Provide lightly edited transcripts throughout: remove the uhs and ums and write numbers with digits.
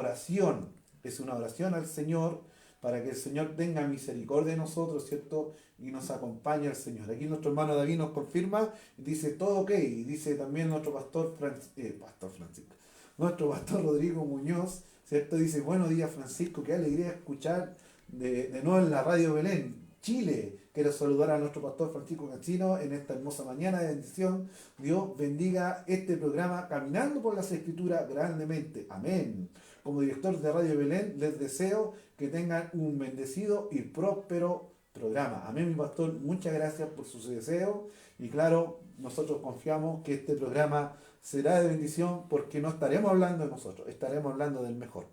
oración, es una oración al Señor para que el Señor tenga misericordia de nosotros, ¿cierto? Y nos acompañe al Señor. Aquí nuestro hermano David nos confirma, dice todo ok, y dice también nuestro pastor Francisco, nuestro pastor Rodrigo Muñoz, ¿cierto? Dice, buenos días Francisco, qué alegría escuchar de nuevo en la Radio Belén, Chile. Quiero saludar a nuestro pastor Francisco Cancino en esta hermosa mañana de bendición. Dios bendiga este programa Caminando por las Escrituras grandemente. Amén. Como director de Radio Belén, les deseo que tengan un bendecido y próspero programa. Amén, mi pastor. Muchas gracias por sus deseos. Y claro, nosotros confiamos que este programa será de bendición porque no estaremos hablando de nosotros, estaremos hablando del mejor,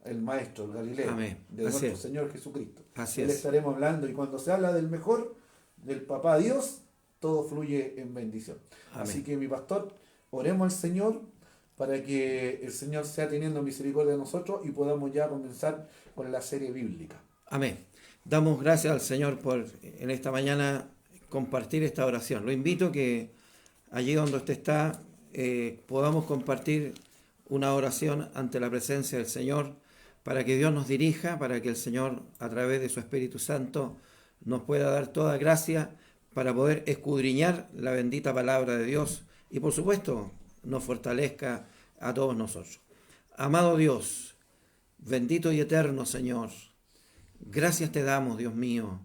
el Maestro, el Galileo, Amén. de Así nuestro es. Señor Jesucristo. Así Él es. estaremos hablando y cuando se habla del mejor, del Papá Dios, todo fluye en bendición. Amén. Así que mi pastor, oremos al Señor para que el Señor sea teniendo misericordia de nosotros y podamos ya comenzar con la serie bíblica. Amén. Damos gracias al Señor por en esta mañana compartir esta oración. Lo invito que allí donde usted está podamos compartir una oración ante la presencia del Señor para que Dios nos dirija, para que el Señor a través de su Espíritu Santo nos pueda dar toda gracia para poder escudriñar la bendita palabra de Dios y por supuesto nos fortalezca a todos nosotros. Amado Dios, bendito y eterno Señor, gracias te damos, Dios mío,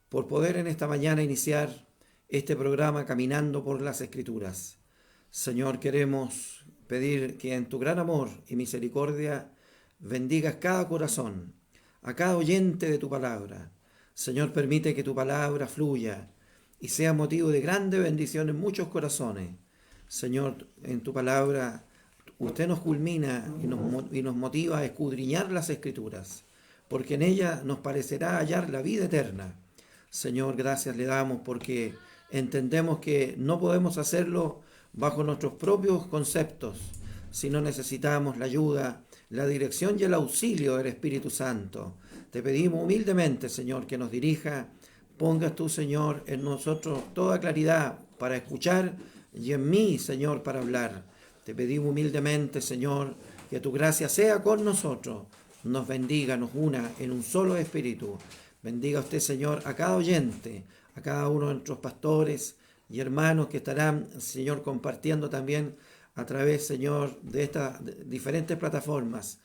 por poder en esta mañana iniciar este programa Caminando por las Escrituras. Señor, queremos pedir que en tu gran amor y misericordia bendigas cada corazón, a cada oyente de tu palabra. Señor, permite que tu palabra fluya y sea motivo de grande bendición en muchos corazones. Señor, en tu palabra usted nos culmina y nos motiva a escudriñar las Escrituras, porque en ella nos parecerá hallar la vida eterna. Señor, gracias le damos porque entendemos que no podemos hacerlo bajo nuestros propios conceptos, sino necesitamos la ayuda, la dirección y el auxilio del Espíritu Santo. Te pedimos humildemente, Señor, que nos dirija. Pongas tú, Señor, en nosotros toda claridad para escuchar y en mí, Señor, para hablar. Te pedimos humildemente, Señor, que tu gracia sea con nosotros, nos bendiga, nos una en un solo espíritu. Bendiga usted, Señor, a cada oyente, a cada uno de nuestros pastores y hermanos que estarán, Señor, compartiendo también a través, Señor, de estas diferentes plataformas.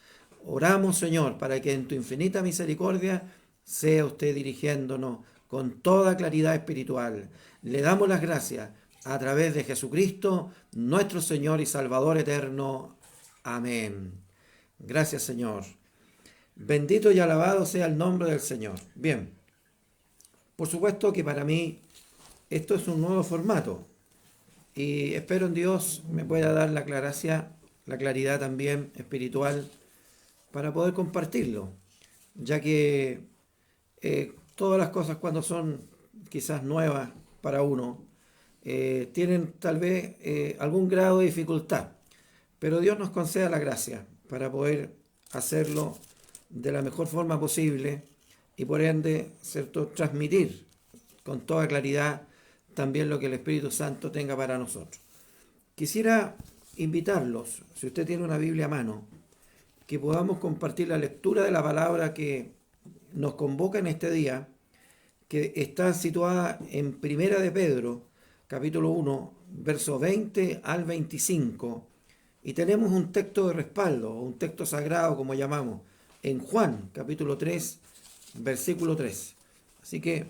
Oramos, Señor, para que en tu infinita misericordia sea usted dirigiéndonos con toda claridad espiritual. Le damos las gracias a través de Jesucristo, nuestro Señor y Salvador eterno. Amén. Gracias, Señor. Bendito y alabado sea el nombre del Señor. Bien, por supuesto que para mí esto es un nuevo formato y espero en Dios me pueda dar la claridad también espiritual para poder compartirlo, ya que todas las cosas cuando son quizás nuevas para uno, tienen tal vez algún grado de dificultad, pero Dios nos conceda la gracia para poder hacerlo de la mejor forma posible y por ende, ¿cierto?, transmitir con toda claridad también lo que el Espíritu Santo tenga para nosotros. Quisiera invitarlos, si usted tiene una Biblia a mano, que podamos compartir la lectura de la palabra que nos convoca en este día, que está situada en Primera de Pedro, capítulo 1, versos 20 al 25, y tenemos un texto de respaldo, un texto sagrado, como llamamos, en Juan, capítulo 3, versículo 3. Así que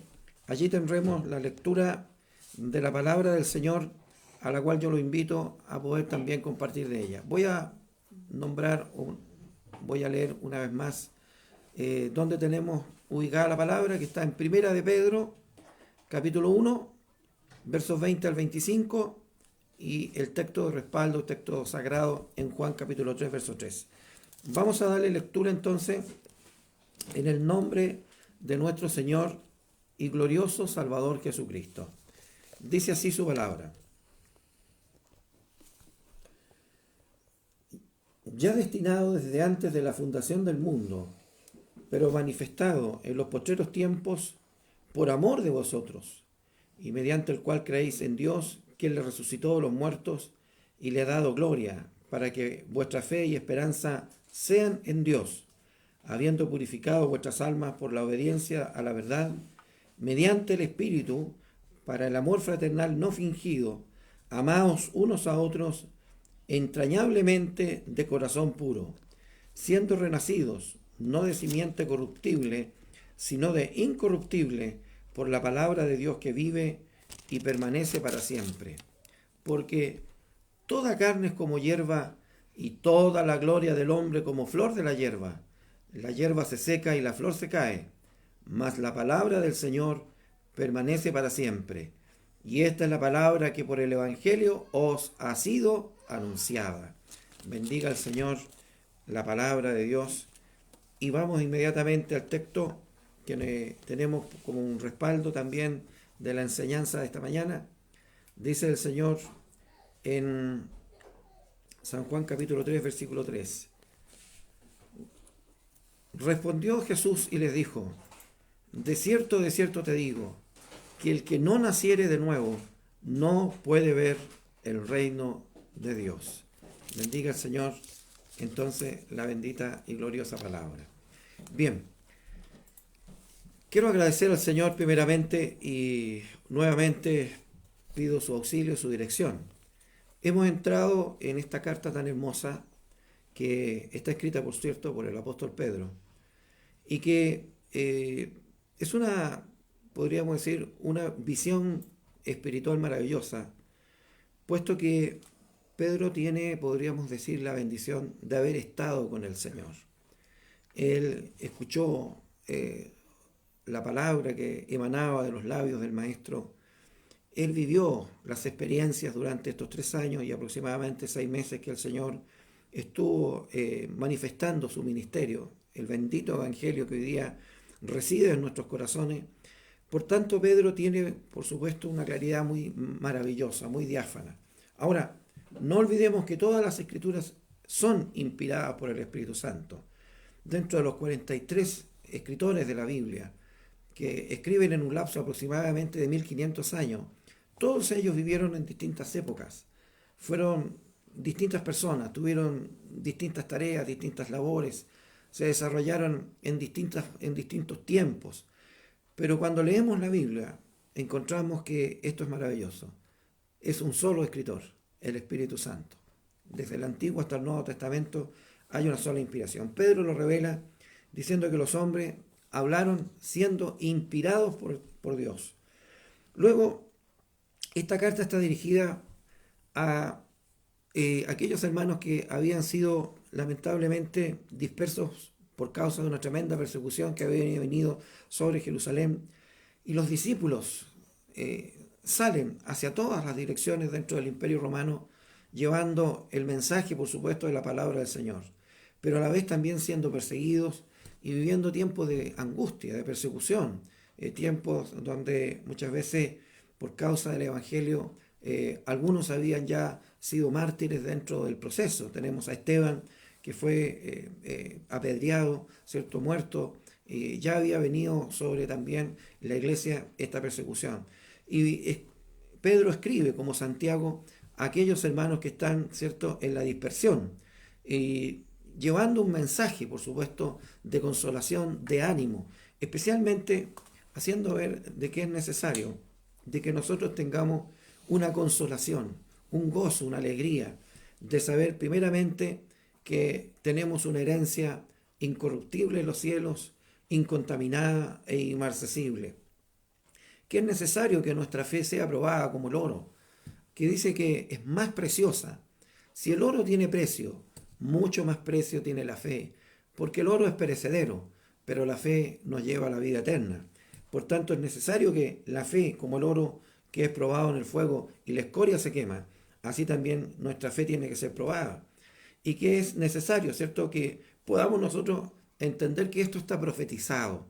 allí tendremos la lectura de la palabra del Señor, a la cual yo lo invito a poder también compartir de ella. Voy a leer una vez más donde tenemos ubicada la palabra, que está en Primera de Pedro, capítulo 1, versos 20 al 25, y el texto de respaldo, texto sagrado, en Juan capítulo 3, verso 3. Vamos a darle lectura entonces en el nombre de nuestro Señor y glorioso Salvador Jesucristo. Dice así su palabra. Ya destinado desde antes de la fundación del mundo, pero manifestado en los postreros tiempos por amor de vosotros, y mediante el cual creéis en Dios, quien le resucitó de los muertos y le ha dado gloria, para que vuestra fe y esperanza sean en Dios, habiendo purificado vuestras almas por la obediencia a la verdad, mediante el Espíritu, para el amor fraternal no fingido, amaos unos a otros entrañablemente de corazón puro, siendo renacidos, no de simiente corruptible, sino de incorruptible, por la palabra de Dios que vive y permanece para siempre. Porque toda carne es como hierba, y toda la gloria del hombre como flor de la hierba. La hierba se seca y la flor se cae, mas la palabra del Señor permanece para siempre. Y esta es la palabra que por el Evangelio os ha sido anunciada. Bendiga al Señor la palabra de Dios. Y vamos inmediatamente al texto que tenemos como un respaldo también de la enseñanza de esta mañana. Dice el Señor en San Juan capítulo 3, versículo 3. Respondió Jesús y les dijo: de cierto te digo, que el que no naciere de nuevo no puede ver el reino de Dios. Bendiga el Señor entonces la bendita y gloriosa palabra. Bien, quiero agradecer al Señor primeramente y nuevamente pido su auxilio, su dirección. Hemos entrado en esta carta tan hermosa que está escrita, por cierto, por el apóstol Pedro y que es una, podríamos decir, una visión espiritual maravillosa, puesto que Pedro tiene, podríamos decir, la bendición de haber estado con el Señor. Él escuchó la palabra que emanaba de los labios del Maestro. Él vivió las experiencias durante estos 3 años y aproximadamente 6 meses que el Señor estuvo manifestando su ministerio, el bendito Evangelio que hoy día reside en nuestros corazones. Por tanto, Pedro tiene, por supuesto, una claridad muy maravillosa, muy diáfana. Ahora, no olvidemos que todas las Escrituras son inspiradas por el Espíritu Santo. Dentro de los 43 escritores de la Biblia, que escriben en un lapso aproximadamente de 1500 años, todos ellos vivieron en distintas épocas. Fueron distintas personas, tuvieron distintas tareas, distintas labores, se desarrollaron en distintos tiempos. Pero cuando leemos la Biblia, encontramos que esto es maravilloso. Es un solo escritor, el Espíritu Santo. Desde el Antiguo hasta el Nuevo Testamento hay una sola inspiración. Pedro lo revela diciendo que los hombres hablaron siendo inspirados por Dios. Luego, esta carta está dirigida a aquellos hermanos que habían sido lamentablemente dispersos por causa de una tremenda persecución que había venido sobre Jerusalén, y los discípulos salen hacia todas las direcciones dentro del Imperio Romano llevando el mensaje, por supuesto, de la palabra del Señor, pero a la vez también siendo perseguidos y viviendo tiempos de angustia, de persecución, tiempos donde muchas veces por causa del Evangelio algunos habían ya sido mártires dentro del proceso. Tenemos a Esteban, que fue apedreado, ¿cierto?, muerto. Ya había venido sobre también la iglesia esta persecución. Y Pedro escribe, como Santiago, a aquellos hermanos que están, ¿cierto?, en la dispersión, llevando un mensaje, por supuesto, de consolación, de ánimo, especialmente haciendo ver de que es necesario de que nosotros tengamos una consolación, un gozo, una alegría, de saber primeramente que tenemos una herencia incorruptible en los cielos, incontaminada e inmarcesible, que es necesario que nuestra fe sea probada como el oro, que dice que es más preciosa. Si el oro tiene precio, mucho más precio tiene la fe, porque el oro es perecedero, pero la fe nos lleva a la vida eterna. Por tanto, es necesario que la fe, como el oro que es probado en el fuego y la escoria se quema, así también nuestra fe tiene que ser probada. Y que es necesario, ¿cierto?, que podamos nosotros entender que esto está profetizado.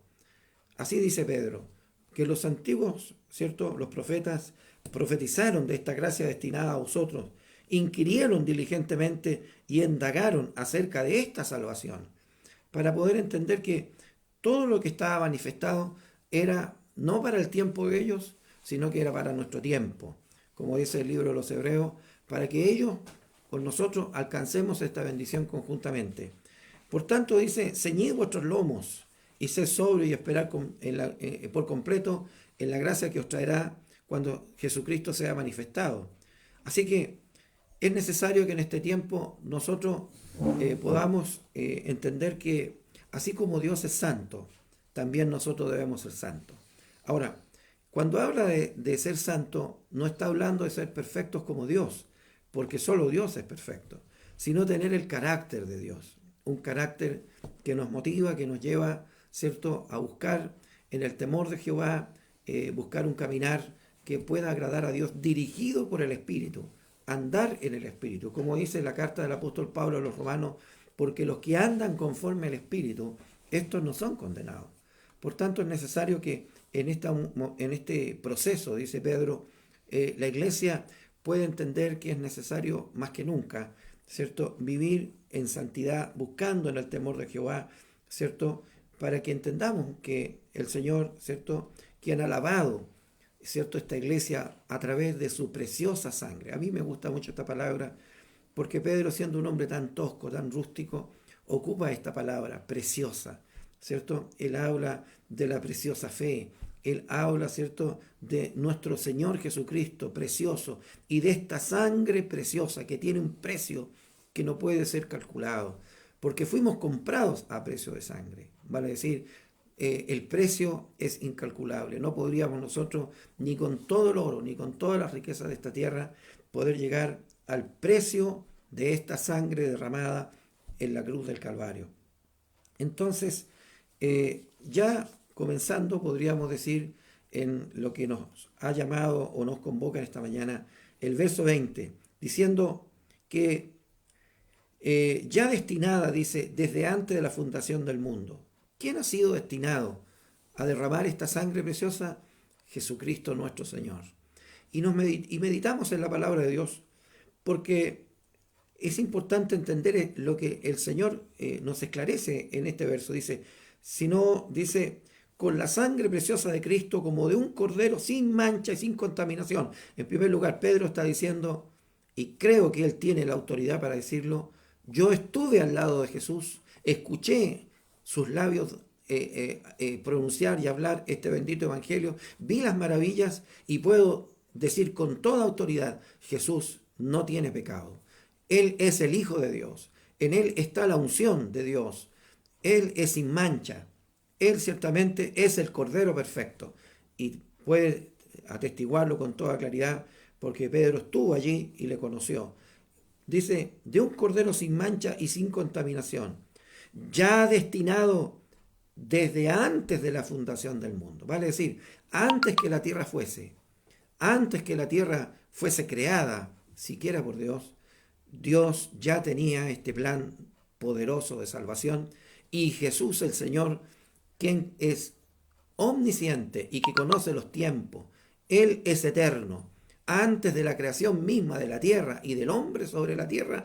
Así dice Pedro, que los antiguos, ¿cierto?, los profetas profetizaron de esta gracia destinada a vosotros, inquirieron diligentemente y indagaron acerca de esta salvación, para poder entender que todo lo que estaba manifestado era no para el tiempo de ellos, sino que era para nuestro tiempo, como dice el libro de los Hebreos, para que ellos, con nosotros, alcancemos esta bendición conjuntamente. Por tanto, dice, ceñid vuestros lomos y sed sobrios y esperad por completo en la gracia que os traerá cuando Jesucristo sea manifestado. Así que es necesario que en este tiempo nosotros podamos entender que así como Dios es santo, también nosotros debemos ser santos. Ahora, cuando habla de ser santo, no está hablando de ser perfectos como Dios, porque solo Dios es perfecto, sino tener el carácter de Dios, un carácter que nos motiva, que nos lleva, ¿cierto?, a buscar en el temor de Jehová, buscar un caminar que pueda agradar a Dios, dirigido por el Espíritu, andar en el Espíritu, como dice la carta del apóstol Pablo a los romanos, porque los que andan conforme al Espíritu, estos no son condenados. Por tanto, es necesario que en este proceso, dice Pedro, la iglesia puede entender que es necesario más que nunca, ¿cierto?, vivir en santidad, buscando en el temor de Jehová, ¿cierto?, para que entendamos que el Señor, ¿cierto?, quien ha lavado, ¿cierto?, esta iglesia a través de su preciosa sangre. A mí me gusta mucho esta palabra porque Pedro, siendo un hombre tan tosco, tan rústico, ocupa esta palabra, preciosa, ¿cierto? Él habla de la preciosa fe, él habla, ¿cierto?, de nuestro Señor Jesucristo, precioso, y de esta sangre preciosa que tiene un precio que no puede ser calculado, porque fuimos comprados a precio de sangre, vale decir, el precio es incalculable. No podríamos nosotros, ni con todo el oro, ni con todas las riquezas de esta tierra, poder llegar al precio de esta sangre derramada en la cruz del Calvario. Entonces, ya comenzando, podríamos decir, en lo que nos ha llamado o nos convoca en esta mañana, el verso 20, diciendo que ya destinada, dice, desde antes de la fundación del mundo. ¿Quién ha sido destinado a derramar esta sangre preciosa? Jesucristo nuestro Señor. Y meditamos en la palabra de Dios, porque es importante entender lo que el Señor nos esclarece en este verso. Dice, sino, dice, con la sangre preciosa de Cristo, como de un cordero sin mancha y sin contaminación. En primer lugar, Pedro está diciendo, y creo que él tiene la autoridad para decirlo, yo estuve al lado de Jesús, escuché sus labios pronunciar y hablar este bendito evangelio, vi las maravillas y puedo decir con toda autoridad, Jesús no tiene pecado. Él es el Hijo de Dios, en Él está la unción de Dios, Él es sin mancha, Él ciertamente es el Cordero perfecto y puede atestiguarlo con toda claridad porque Pedro estuvo allí y le conoció. Dice, de un Cordero sin mancha y sin contaminación, ya destinado desde antes de la fundación del mundo, vale decir, antes que la tierra fuese creada, siquiera por Dios, Dios ya tenía este plan poderoso de salvación y Jesús el Señor, quien es omnisciente y que conoce los tiempos, Él es eterno. Antes de la creación misma de la tierra y del hombre sobre la tierra,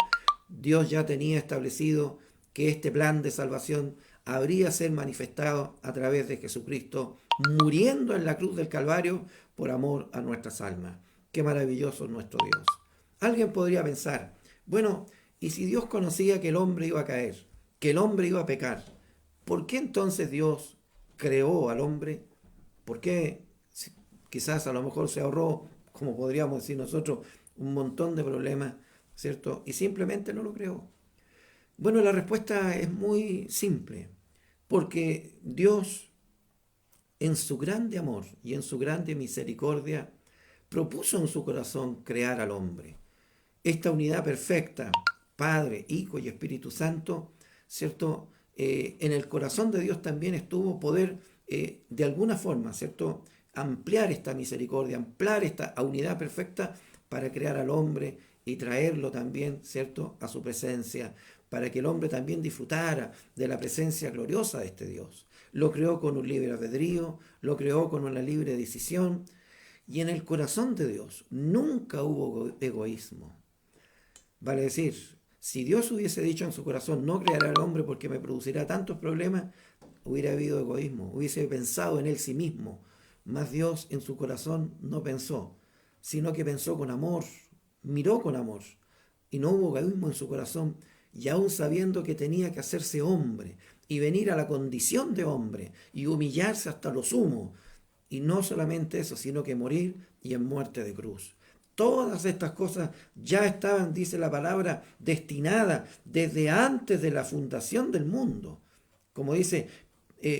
Dios ya tenía establecido que este plan de salvación habría de ser manifestado a través de Jesucristo, muriendo en la cruz del Calvario por amor a nuestras almas. Qué maravilloso es nuestro Dios. Alguien podría pensar, bueno, ¿y si Dios conocía que el hombre iba a caer, que el hombre iba a pecar? ¿Por qué entonces Dios creó al hombre? ¿Por qué quizás a lo mejor se ahorró, como podríamos decir nosotros, un montón de problemas, ¿cierto? Y simplemente no lo creó. Bueno, la respuesta es muy simple, porque Dios, en su grande amor y en su grande misericordia, propuso en su corazón crear al hombre. Esta unidad perfecta, Padre, Hijo y Espíritu Santo, ¿cierto? En el corazón de Dios también estuvo poder, de alguna forma, ¿cierto?, ampliar esta misericordia, ampliar esta unidad perfecta para crear al hombre y traerlo también, ¿cierto?, a su presencia, para que el hombre también disfrutara de la presencia gloriosa de este Dios. Lo creó con un libre albedrío, lo creó con una libre decisión, y en el corazón de Dios nunca hubo egoísmo. Vale decir, si Dios hubiese dicho en su corazón, no creará al hombre porque me producirá tantos problemas, hubiera habido egoísmo, hubiese pensado en él sí mismo. Mas Dios en su corazón no pensó, sino que pensó con amor, miró con amor, y no hubo egoísmo en su corazón, y aún sabiendo que tenía que hacerse hombre y venir a la condición de hombre y humillarse hasta lo sumo. Y no solamente eso, sino que morir y en muerte de cruz. Todas estas cosas ya estaban, dice la palabra, destinadas desde antes de la fundación del mundo. Como dice,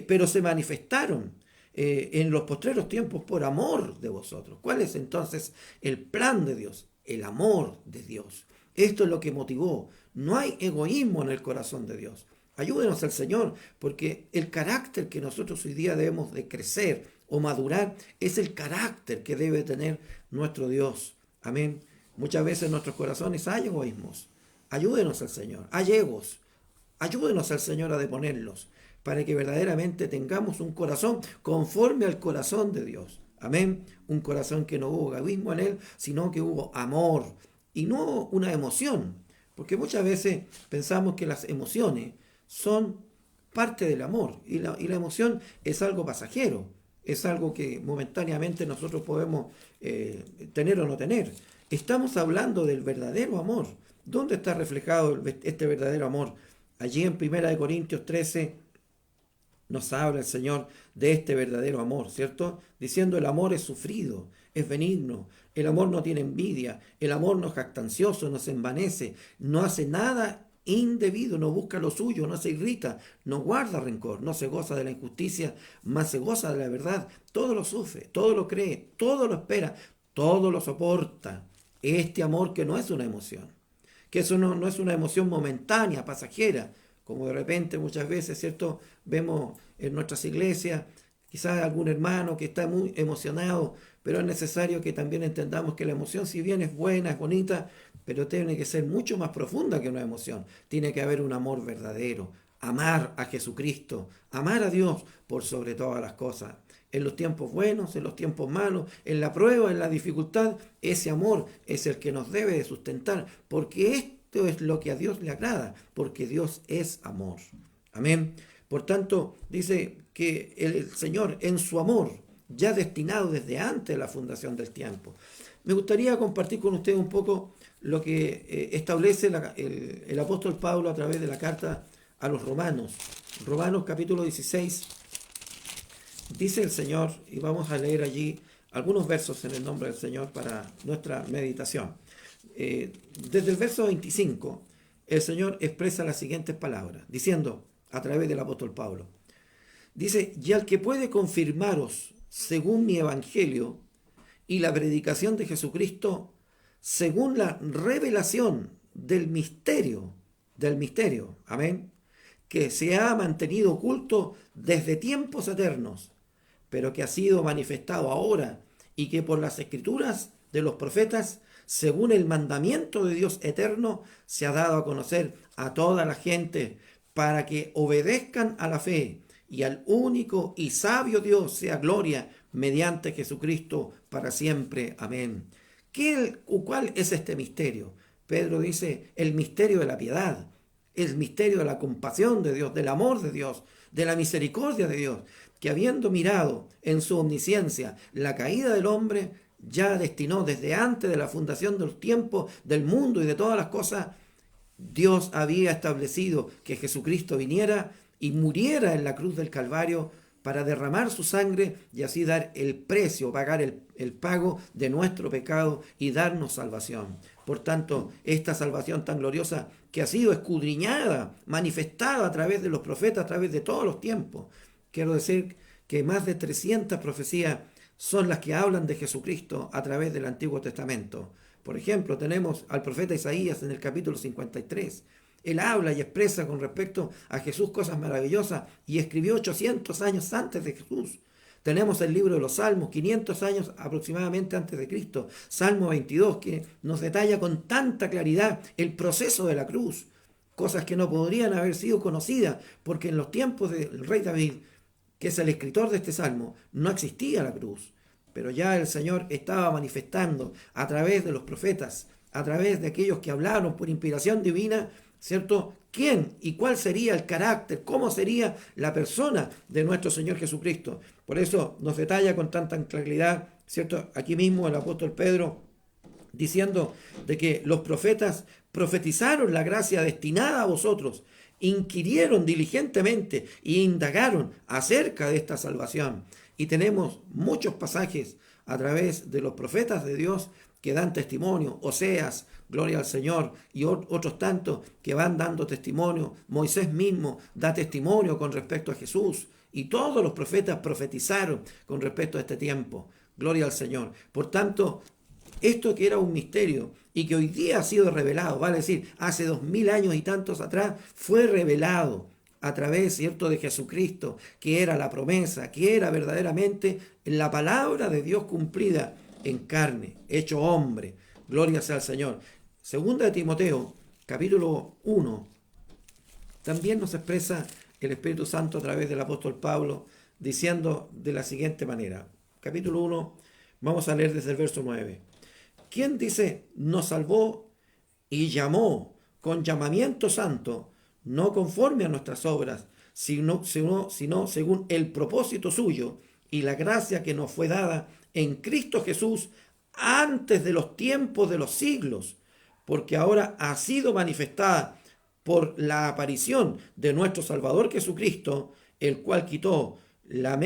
pero se manifestaron en los postreros tiempos por amor de vosotros. ¿Cuál es entonces el plan de Dios? El amor de Dios. Esto es lo que motivó. No hay egoísmo en el corazón de Dios. Ayúdenos al Señor, porque el carácter que nosotros hoy día debemos de crecer o madurar es el carácter que debe tener nuestro Dios. Amén. Muchas veces en nuestros corazones hay egoísmos. Ayúdenos al Señor. Hay egos. Ayúdenos al Señor a deponerlos, para que verdaderamente tengamos un corazón conforme al corazón de Dios. Amén. Un corazón que no hubo egoísmo en él, sino que hubo amor y no una emoción. Porque muchas veces pensamos que las emociones son parte del amor y la emoción es algo pasajero, es algo que momentáneamente nosotros podemos tener o no tener. Estamos hablando del verdadero amor. ¿Dónde está reflejado este verdadero amor? Allí en 1 Corintios 13 nos habla el Señor de este verdadero amor, ¿cierto? Diciendo el amor es sufrido, es benigno, el amor no tiene envidia, el amor no es jactancioso, no se envanece, no hace nada indebido, no busca lo suyo, no se irrita, no guarda rencor, no se goza de la injusticia, mas se goza de la verdad, todo lo sufre, todo lo cree, todo lo espera, todo lo soporta. Este amor que no es una emoción, que eso no es una emoción momentánea, pasajera, como de repente muchas veces, ¿cierto? Vemos en nuestras iglesias, quizás algún hermano que está muy emocionado, pero es necesario que también entendamos que la emoción, si bien es buena, es bonita, pero tiene que ser mucho más profunda que una emoción. Tiene que haber un amor verdadero, amar a Jesucristo, amar a Dios por sobre todas las cosas. En los tiempos buenos, en los tiempos malos, en la prueba, en la dificultad, ese amor es el que nos debe de sustentar, porque esto es lo que a Dios le agrada, porque Dios es amor. Amén. Por tanto, dice que el Señor en su amor, ya destinado desde antes de la fundación del tiempo. Me gustaría compartir con ustedes un poco lo que establece el apóstol Pablo a través de la carta a los Romanos. Romanos capítulo 16, dice el Señor, y vamos a leer allí algunos versos en el nombre del Señor para nuestra meditación. Desde el verso 25, el Señor expresa las siguientes palabras, diciendo a través del apóstol Pablo, dice, y al que puede confirmaros según mi evangelio y la predicación de Jesucristo, según la revelación del misterio, amén, que se ha mantenido oculto desde tiempos eternos, pero que ha sido manifestado ahora y que por las escrituras de los profetas, según el mandamiento de Dios eterno, se ha dado a conocer a toda la gente para que obedezcan a la fe y al único y sabio Dios sea gloria mediante Jesucristo para siempre. Amén. ¿Cuál es este misterio? Pedro dice, el misterio de la piedad, el misterio de la compasión de Dios, del amor de Dios, de la misericordia de Dios, que habiendo mirado en su omnisciencia la caída del hombre, ya destinó desde antes de la fundación del tiempo, del mundo y de todas las cosas, Dios había establecido que Jesucristo viniera y muriera en la cruz del Calvario para derramar su sangre y así dar el precio, pagar el pago de nuestro pecado y darnos salvación. Por tanto, esta salvación tan gloriosa que ha sido escudriñada, manifestada a través de los profetas, a través de todos los tiempos. Quiero decir que más de 300 profecías son las que hablan de Jesucristo a través del Antiguo Testamento. Por ejemplo, tenemos al profeta Isaías en el capítulo 53. Él habla y expresa con respecto a Jesús cosas maravillosas y escribió 800 años antes de Jesús. Tenemos el libro de los Salmos, 500 años aproximadamente antes de Cristo. Salmo 22, que nos detalla con tanta claridad el proceso de la cruz. Cosas que no podrían haber sido conocidas, porque en los tiempos del rey David, que es el escritor de este Salmo, no existía la cruz. Pero ya el Señor estaba manifestando a través de los profetas, a través de aquellos que hablaron por inspiración divina, ¿cierto? ¿Quién y cuál sería el carácter? ¿Cómo sería la persona de nuestro Señor Jesucristo? Por eso nos detalla con tanta claridad, ¿cierto? Aquí mismo el apóstol Pedro diciendo de que los profetas profetizaron la gracia destinada a vosotros, inquirieron diligentemente e indagaron acerca de esta salvación. Y tenemos muchos pasajes a través de los profetas de Dios que dan testimonio, Oseas, gloria al Señor, y otros tantos que van dando testimonio. Moisés mismo da testimonio con respecto a Jesús, y todos los profetas profetizaron con respecto a este tiempo. Gloria al Señor. Por tanto, esto que era un misterio y que hoy día ha sido revelado, vale decir, hace 2000 años y tantos atrás, fue revelado a través, ¿cierto?, de Jesucristo, que era la promesa, que era verdaderamente la palabra de Dios cumplida en carne, hecho hombre. Gloria sea al Señor. Segunda de Timoteo, capítulo 1, también nos expresa el Espíritu Santo a través del apóstol Pablo, diciendo de la siguiente manera. Capítulo 1, vamos a leer desde el verso 9. ¿Quién dice, nos salvó y llamó con llamamiento santo, no conforme a nuestras obras, sino según el propósito suyo y la gracia que nos fue dada en Cristo Jesús antes de los tiempos de los siglos, porque ahora ha sido manifestada por la aparición de nuestro Salvador Jesucristo, el cual quitó la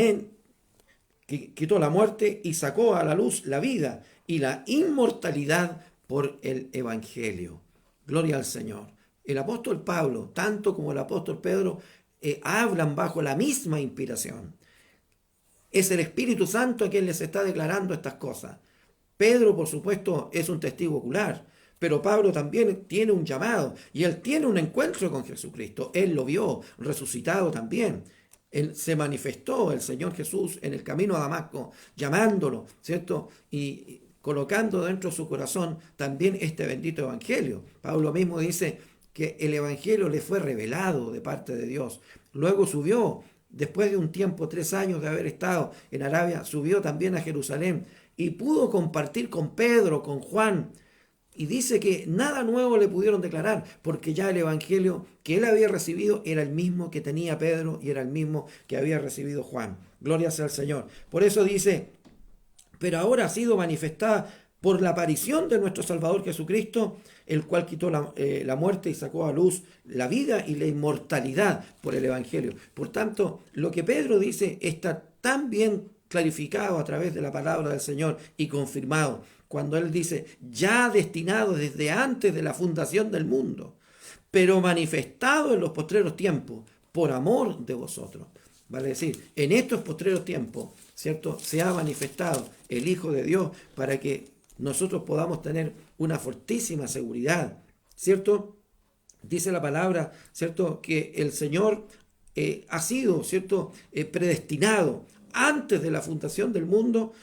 muerte y sacó a la luz la vida y la inmortalidad por el Evangelio. Gloria al Señor. El apóstol Pablo, tanto como el apóstol Pedro, hablan bajo la misma inspiración. Es el Espíritu Santo a quien les está declarando estas cosas. Pedro, por supuesto, es un testigo ocular, pero Pablo también tiene un llamado y él tiene un encuentro con Jesucristo. Él lo vio resucitado también. Él se manifestó el Señor Jesús en el camino a Damasco, llamándolo, ¿cierto? Y colocando dentro de su corazón también este bendito evangelio. Pablo mismo dice que el evangelio le fue revelado de parte de Dios. Luego subió, después de un tiempo, 3 años de haber estado en Arabia, subió también a Jerusalén y pudo compartir con Pedro, con Juan. Y dice que nada nuevo le pudieron declarar, porque ya el evangelio que él había recibido era el mismo que tenía Pedro y era el mismo que había recibido Juan. Gloria sea al Señor. Por eso dice, pero ahora ha sido manifestada por la aparición de nuestro Salvador Jesucristo, el cual quitó la muerte y sacó a luz la vida y la inmortalidad por el evangelio. Por tanto, lo que Pedro dice está tan bien clarificado a través de la palabra del Señor y confirmado, cuando él dice, ya destinado desde antes de la fundación del mundo, pero manifestado en los postreros tiempos, por amor de vosotros. Vale decir, en estos postreros tiempos, ¿cierto?, se ha manifestado el Hijo de Dios para que nosotros podamos tener una fortísima seguridad, ¿cierto? Dice la palabra, ¿cierto?, que el Señor ha sido, ¿cierto?, predestinado antes de la fundación del mundo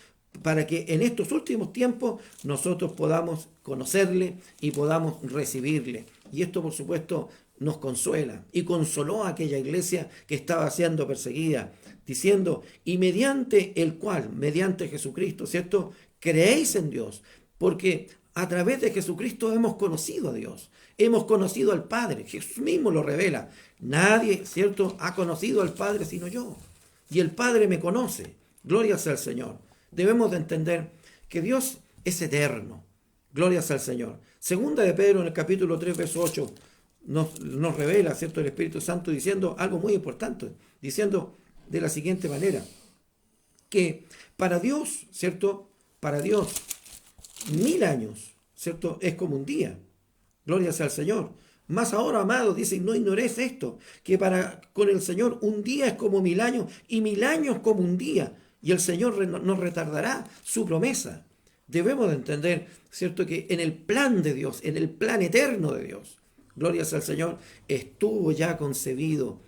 para que en estos últimos tiempos nosotros podamos conocerle y podamos recibirle. Y esto, por supuesto, nos consuela y consoló a aquella iglesia que estaba siendo perseguida, diciendo, y mediante el cual, mediante Jesucristo, ¿cierto?, creéis en Dios, porque a través de Jesucristo hemos conocido a Dios, hemos conocido al Padre. Jesús mismo lo revela. Nadie, ¿cierto?, ha conocido al Padre sino yo, y el Padre me conoce. Gloria sea al Señor. Debemos de entender que Dios es eterno. Gloria sea al Señor. Segunda de Pedro en el capítulo 3, verso 8, nos revela, ¿cierto?, el Espíritu Santo diciendo algo muy importante, diciendo de la siguiente manera, que para Dios, ¿cierto?, para Dios 1000 años, ¿cierto?, es como un día. Gloria sea al Señor. Más ahora, amados, dicen, no ignoréis esto, que con el Señor un día es como 1000 años y 1000 años como un día. Y el Señor nos retardará su promesa. Debemos de entender, ¿cierto?, que en el plan de Dios, en el plan eterno de Dios, gloria sea al Señor, estuvo ya concebido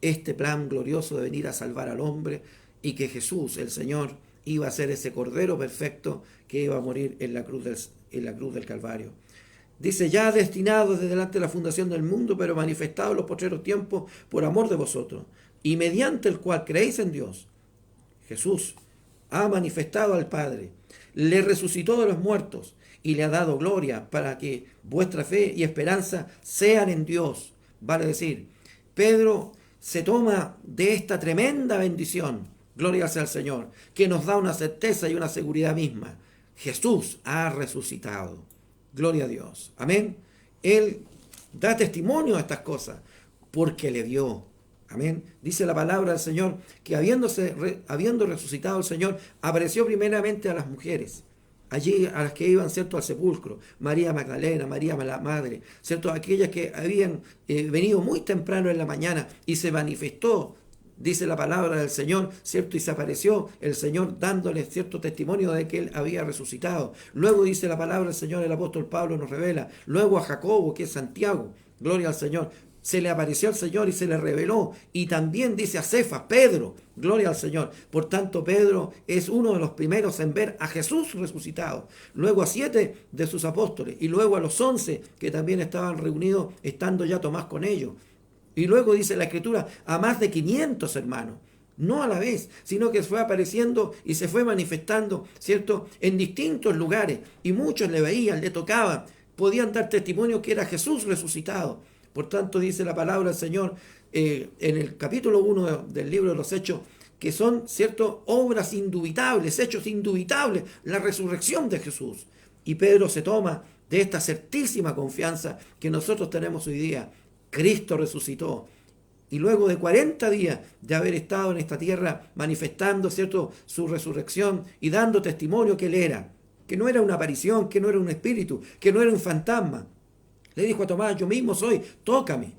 este plan glorioso de venir a salvar al hombre y que Jesús, el Señor, iba a ser ese Cordero perfecto que iba a morir en la cruz del Calvario. Dice, ya destinado desde delante de la fundación del mundo, pero manifestado en los postreros tiempos por amor de vosotros, y mediante el cual creéis en Dios. Jesús ha manifestado al Padre, le resucitó de los muertos y le ha dado gloria para que vuestra fe y esperanza sean en Dios. Vale decir, Pedro se toma de esta tremenda bendición, gloria sea al Señor, que nos da una certeza y una seguridad misma. Jesús ha resucitado. Gloria a Dios. Amén. Él da testimonio a estas cosas porque le vio. Amén. Dice la palabra del Señor que habiendo resucitado el Señor, apareció primeramente a las mujeres, allí a las que iban, ¿cierto?, al sepulcro, María Magdalena, María la madre, ¿cierto?, aquellas que habían venido muy temprano en la mañana, y se manifestó, dice la palabra del Señor, ¿cierto?, y se apareció el Señor dándoles cierto testimonio de que Él había resucitado. Luego dice la palabra del Señor, el apóstol Pablo nos revela, luego a Jacobo, que es Santiago, gloria al Señor, se le apareció al Señor y se le reveló. Y también dice a Cefas, Pedro, gloria al Señor. Por tanto, Pedro es uno de los primeros en ver a Jesús resucitado. Luego a 7 de sus apóstoles. Y luego a los 11 que también estaban reunidos, estando ya Tomás con ellos. Y luego dice la Escritura, a más de 500 hermanos. No a la vez, sino que fue apareciendo y se fue manifestando, ¿cierto?, en distintos lugares. Y muchos le veían, le tocaban, podían dar testimonio que era Jesús resucitado. Por tanto, dice la palabra del Señor en el capítulo 1 del libro de los Hechos, que son, ¿cierto?, obras indubitables, hechos indubitables, la resurrección de Jesús. Y Pedro se toma de esta certísima confianza que nosotros tenemos hoy día. Cristo resucitó. Y luego de 40 días de haber estado en esta tierra manifestando, ¿cierto?, su resurrección y dando testimonio que Él era, que no era una aparición, que no era un espíritu, que no era un fantasma. Le dijo a Tomás, yo mismo soy, tócame.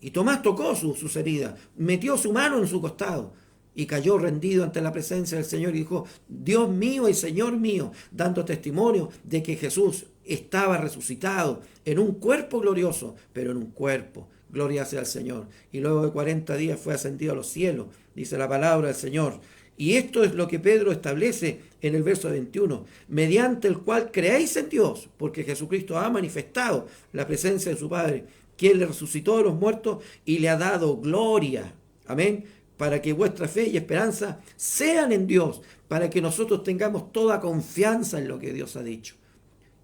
Y Tomás tocó sus heridas, metió su mano en su costado y cayó rendido ante la presencia del Señor y dijo, Dios mío y Señor mío, dando testimonio de que Jesús estaba resucitado en un cuerpo glorioso, pero en un cuerpo. Gloria sea al Señor. Y luego de 40 días fue ascendido a los cielos, dice la palabra del Señor. Y esto es lo que Pedro establece en el verso 21, mediante el cual creéis en Dios, porque Jesucristo ha manifestado la presencia de su Padre, quien le resucitó de los muertos y le ha dado gloria. Amén. Para que vuestra fe y esperanza sean en Dios, para que nosotros tengamos toda confianza en lo que Dios ha dicho.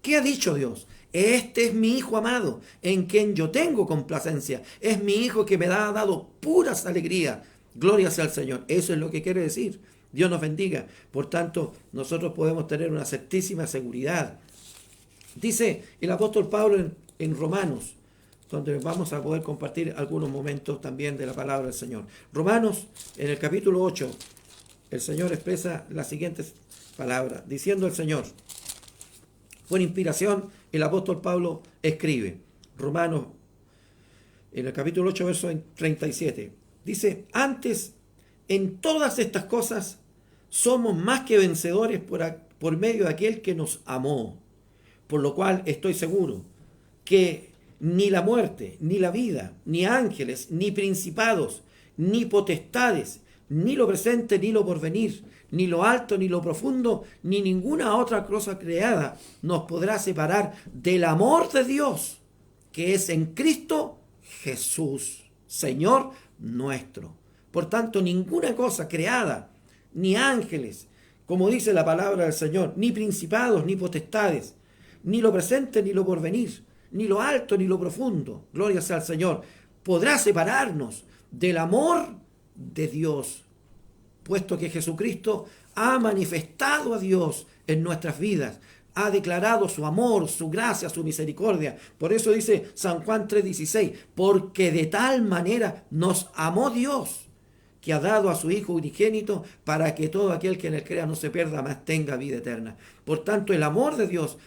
¿Qué ha dicho Dios? Este es mi Hijo amado, en quien yo tengo complacencia. Es mi Hijo que me ha dado puras alegrías. Gloria sea al Señor. Eso es lo que quiere decir. Dios nos bendiga. Por tanto, nosotros podemos tener una certísima seguridad. Dice el apóstol Pablo en Romanos, donde vamos a poder compartir algunos momentos también de la palabra del Señor. Romanos, en el capítulo 8, el Señor expresa las siguientes palabras, diciendo el Señor, por inspiración, el apóstol Pablo escribe, Romanos, en el capítulo 8, verso 37, dice, antes, en todas estas cosas, somos más que vencedores por medio de aquel que nos amó, por lo cual estoy seguro que ni la muerte, ni la vida, ni ángeles, ni principados, ni potestades, ni lo presente, ni lo porvenir, ni lo alto, ni lo profundo, ni ninguna otra cosa creada nos podrá separar del amor de Dios, que es en Cristo Jesús, Señor nuestro. Por tanto, ninguna cosa creada, ni ángeles, como dice la palabra del Señor, ni principados, ni potestades, ni lo presente, ni lo porvenir, ni lo alto, ni lo profundo, gloria sea al Señor, podrá separarnos del amor de Dios, puesto que Jesucristo ha manifestado a Dios en nuestras vidas, ha declarado su amor, su gracia, su misericordia. Por eso dice San Juan 3:16, porque de tal manera nos amó Dios, que ha dado a su Hijo unigénito para que todo aquel que en él crea no se pierda, mas tenga vida eterna. Por tanto, el amor de Dios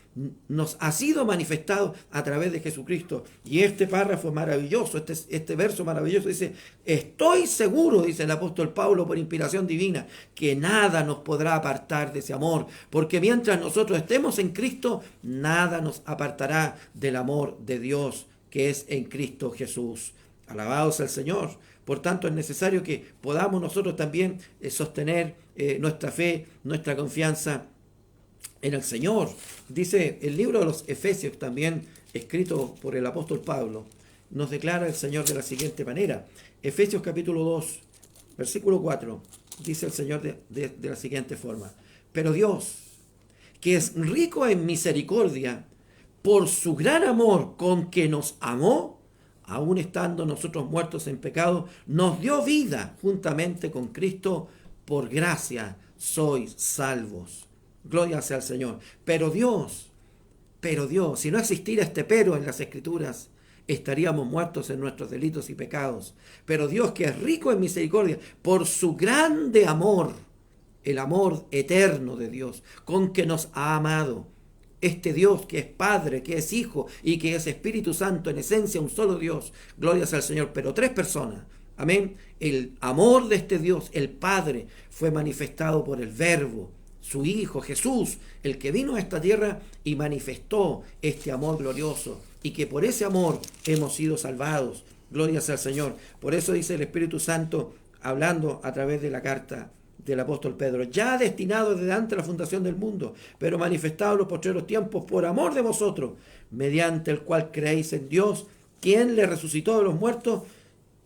nos ha sido manifestado a través de Jesucristo. Y este párrafo maravilloso, este verso maravilloso dice, estoy seguro, dice el apóstol Pablo por inspiración divina, que nada nos podrá apartar de ese amor, porque mientras nosotros estemos en Cristo, nada nos apartará del amor de Dios que es en Cristo Jesús. Alabado sea el Señor. Por tanto, es necesario que podamos nosotros también sostener nuestra fe, nuestra confianza en el Señor. Dice el libro de los Efesios, también escrito por el apóstol Pablo, nos declara el Señor de la siguiente manera. Efesios capítulo 2, versículo 4, dice el Señor de la siguiente forma. Pero Dios, que es rico en misericordia, por su gran amor con que nos amó, aun estando nosotros muertos en pecado, nos dio vida juntamente con Cristo, por gracia sois salvos. Gloria sea al Señor. Pero Dios, Pero Dios, si no existiera este pero en las Escrituras, estaríamos muertos en nuestros delitos y pecados. Pero Dios, que es rico en misericordia, por su grande amor, el amor eterno de Dios, con que nos ha amado, este Dios que es Padre, que es Hijo y que es Espíritu Santo, en esencia un solo Dios, glorias al Señor, pero tres personas. Amén. El amor de este Dios, el Padre, fue manifestado por el Verbo, su Hijo Jesús, el que vino a esta tierra y manifestó este amor glorioso, y que por ese amor hemos sido salvados. Glorias al Señor. Por eso dice el Espíritu Santo, hablando a través de la carta del apóstol Pedro: ya destinado desde antes de la fundación del mundo, pero manifestado en los postreros tiempos por amor de vosotros, mediante el cual creéis en Dios, quien le resucitó de los muertos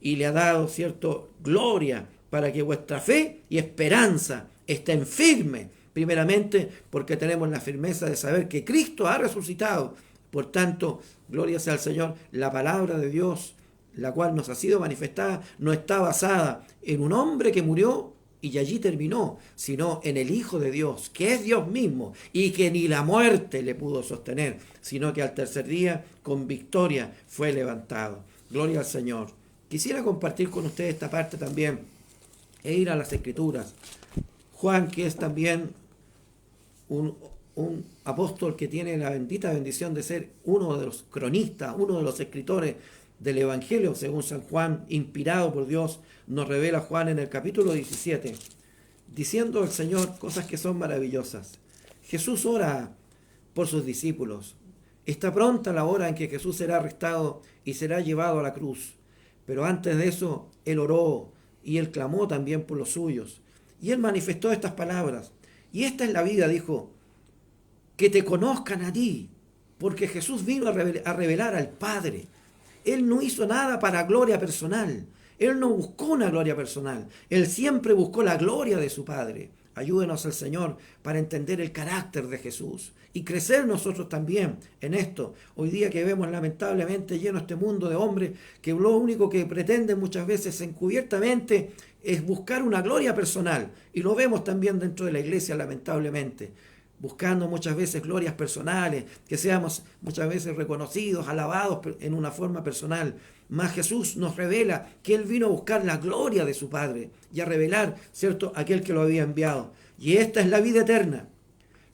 y le ha dado, cierto, gloria, para que vuestra fe y esperanza estén firmes. Primeramente, porque tenemos la firmeza de saber que Cristo ha resucitado. Por tanto, gloria sea al Señor, la palabra de Dios, la cual nos ha sido manifestada, no está basada en un hombre que murió y allí terminó, sino en el Hijo de Dios, que es Dios mismo, y que ni la muerte le pudo sostener, sino que al tercer día, con victoria, fue levantado. Gloria al Señor. Quisiera compartir con ustedes esta parte también, e ir a las Escrituras. Juan, que es también un apóstol que tiene la bendita bendición de ser uno de los cronistas, uno de los escritores del Evangelio, según San Juan, inspirado por Dios, nos revela Juan en el capítulo 17, diciendo al Señor cosas que son maravillosas. Jesús ora por sus discípulos. Está pronta la hora en que Jesús será arrestado y será llevado a la cruz. Pero antes de eso, Él oró y Él clamó también por los suyos. Y Él manifestó estas palabras. Y esta es la vida, dijo: que te conozcan a ti, porque Jesús vino a revelar al Padre. Él no hizo nada para gloria personal. Él no buscó una gloria personal. Él siempre buscó la gloria de su Padre. Ayúdenos al Señor para entender el carácter de Jesús y crecer nosotros también en esto. Hoy día que vemos lamentablemente lleno este mundo de hombres que lo único que pretenden muchas veces encubiertamente es buscar una gloria personal. Y lo vemos también dentro de la iglesia, lamentablemente, buscando muchas veces glorias personales, que seamos muchas veces reconocidos, alabados en una forma personal. Mas Jesús nos revela que Él vino a buscar la gloria de su Padre y a revelar, ¿cierto?, aquel que lo había enviado. Y esta es la vida eterna: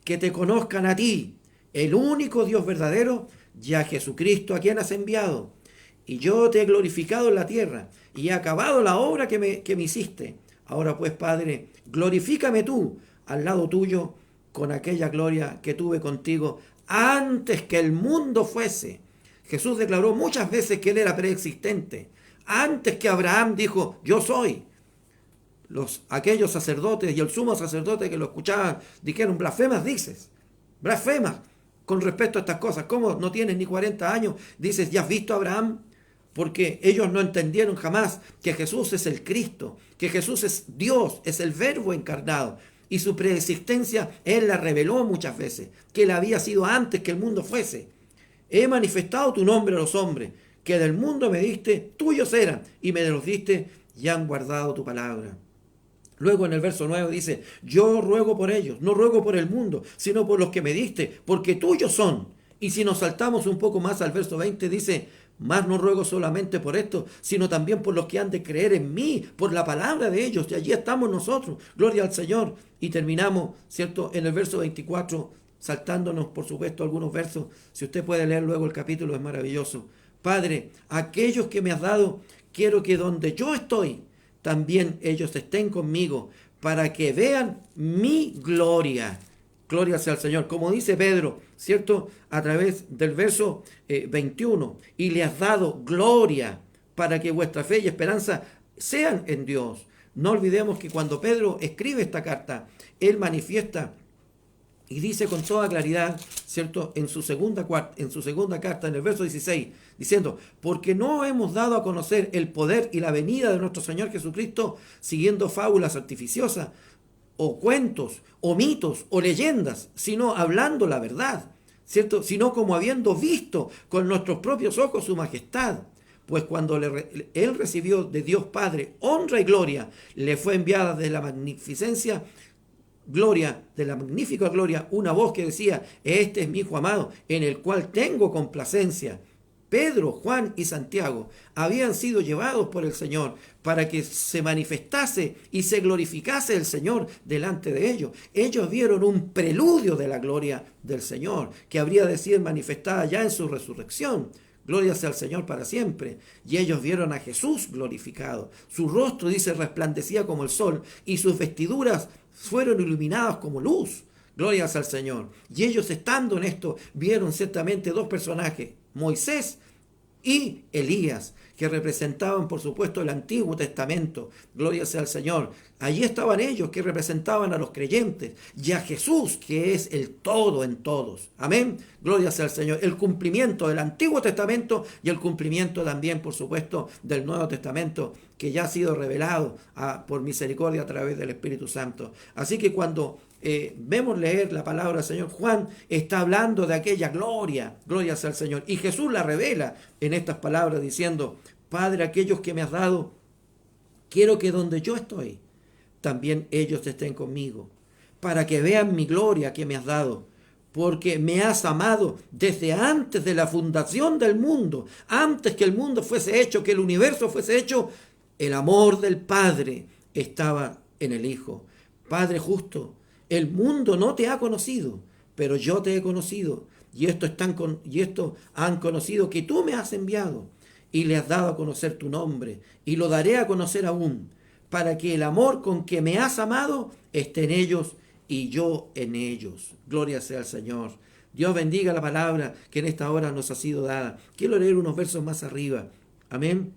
que te conozcan a ti, el único Dios verdadero, y a Jesucristo, a quien has enviado. Y yo te he glorificado en la tierra, y he acabado la obra que me hiciste. Ahora pues, Padre, glorifícame tú al lado tuyo con aquella gloria que tuve contigo antes que el mundo fuese. Jesús declaró muchas veces que Él era preexistente. Antes que Abraham dijo: yo soy. Aquellos sacerdotes y el sumo sacerdote que lo escuchaban dijeron: blasfemas dices, blasfemas con respecto a estas cosas. ¿Cómo no tienes ni 40 años? Dices: ¿ya has visto a Abraham? Porque ellos no entendieron jamás que Jesús es el Cristo, que Jesús es Dios, es el Verbo encarnado. Y su preexistencia Él la reveló muchas veces, que Él había sido antes que el mundo fuese. He manifestado tu nombre a los hombres, que del mundo me diste, tuyos eran, y me los diste, y han guardado tu palabra. Luego en el verso 9 dice: yo ruego por ellos, no ruego por el mundo, sino por los que me diste, porque tuyos son. Y si nos saltamos un poco más al verso 20 dice: mas no ruego solamente por esto, sino también por los que han de creer en mí, por la palabra de ellos. Y allí estamos nosotros, gloria al Señor. Y terminamos, ¿cierto?, en el verso 24, saltándonos, por supuesto, algunos versos. Si usted puede leer luego el capítulo, es maravilloso. Padre, aquellos que me has dado, quiero que donde yo estoy, también ellos estén conmigo, para que vean mi gloria. Gloria sea al Señor. Como dice Pedro, ¿cierto?, a través del verso 21, y le has dado gloria para que vuestra fe y esperanza sean en Dios. No olvidemos que cuando Pedro escribe esta carta, él manifiesta y dice con toda claridad, ¿cierto?, en su segunda carta, en el verso 16, diciendo: porque no hemos dado a conocer el poder y la venida de nuestro Señor Jesucristo siguiendo fábulas artificiosas, o cuentos, o mitos, o leyendas, sino hablando la verdad, ¿cierto?, sino como habiendo visto con nuestros propios ojos su majestad. Pues cuando Él recibió de Dios Padre honra y gloria, le fue enviada de la magnificencia gloria, de la magnífica gloria, una voz que decía: este es mi Hijo amado, en el cual tengo complacencia. Pedro, Juan y Santiago habían sido llevados por el Señor para que se manifestase y se glorificase el Señor delante de ellos. Ellos vieron un preludio de la gloria del Señor, que habría de ser manifestada ya en su resurrección. Gloria sea al Señor para siempre. Y ellos vieron a Jesús glorificado. Su rostro, dice, resplandecía como el sol, y sus vestiduras fueron iluminadas como luz. Gloria sea al Señor. Y ellos, estando en esto, vieron ciertamente dos personajes, Moisés y Elías, que representaban, por supuesto, el Antiguo Testamento. Gloria sea al Señor. Allí estaban ellos, que representaban a los creyentes, y a Jesús, que es el todo en todos. Amén. Gloria sea al Señor. El cumplimiento del Antiguo Testamento y el cumplimiento también, por supuesto, del Nuevo Testamento, que ya ha sido revelado por misericordia a través del Espíritu Santo. Así que cuando vemos leer la palabra del Señor, Juan está hablando de aquella gloria, gloria sea al Señor, y Jesús la revela en estas palabras diciendo: Padre, aquellos que me has dado, quiero que donde yo estoy, también ellos estén conmigo, para que vean mi gloria que me has dado, porque me has amado desde antes de la fundación del mundo, antes que el mundo fuese hecho, que el universo fuese hecho. El amor del Padre estaba en el Hijo. Padre justo, el mundo no te ha conocido, pero yo te he conocido, y esto han conocido que tú me has enviado, y le has dado a conocer tu nombre, y lo daré a conocer aún, para que el amor con que me has amado esté en ellos y yo en ellos. Gloria sea al Señor. Dios bendiga la palabra que en esta hora nos ha sido dada. Quiero leer unos versos más arriba. Amén.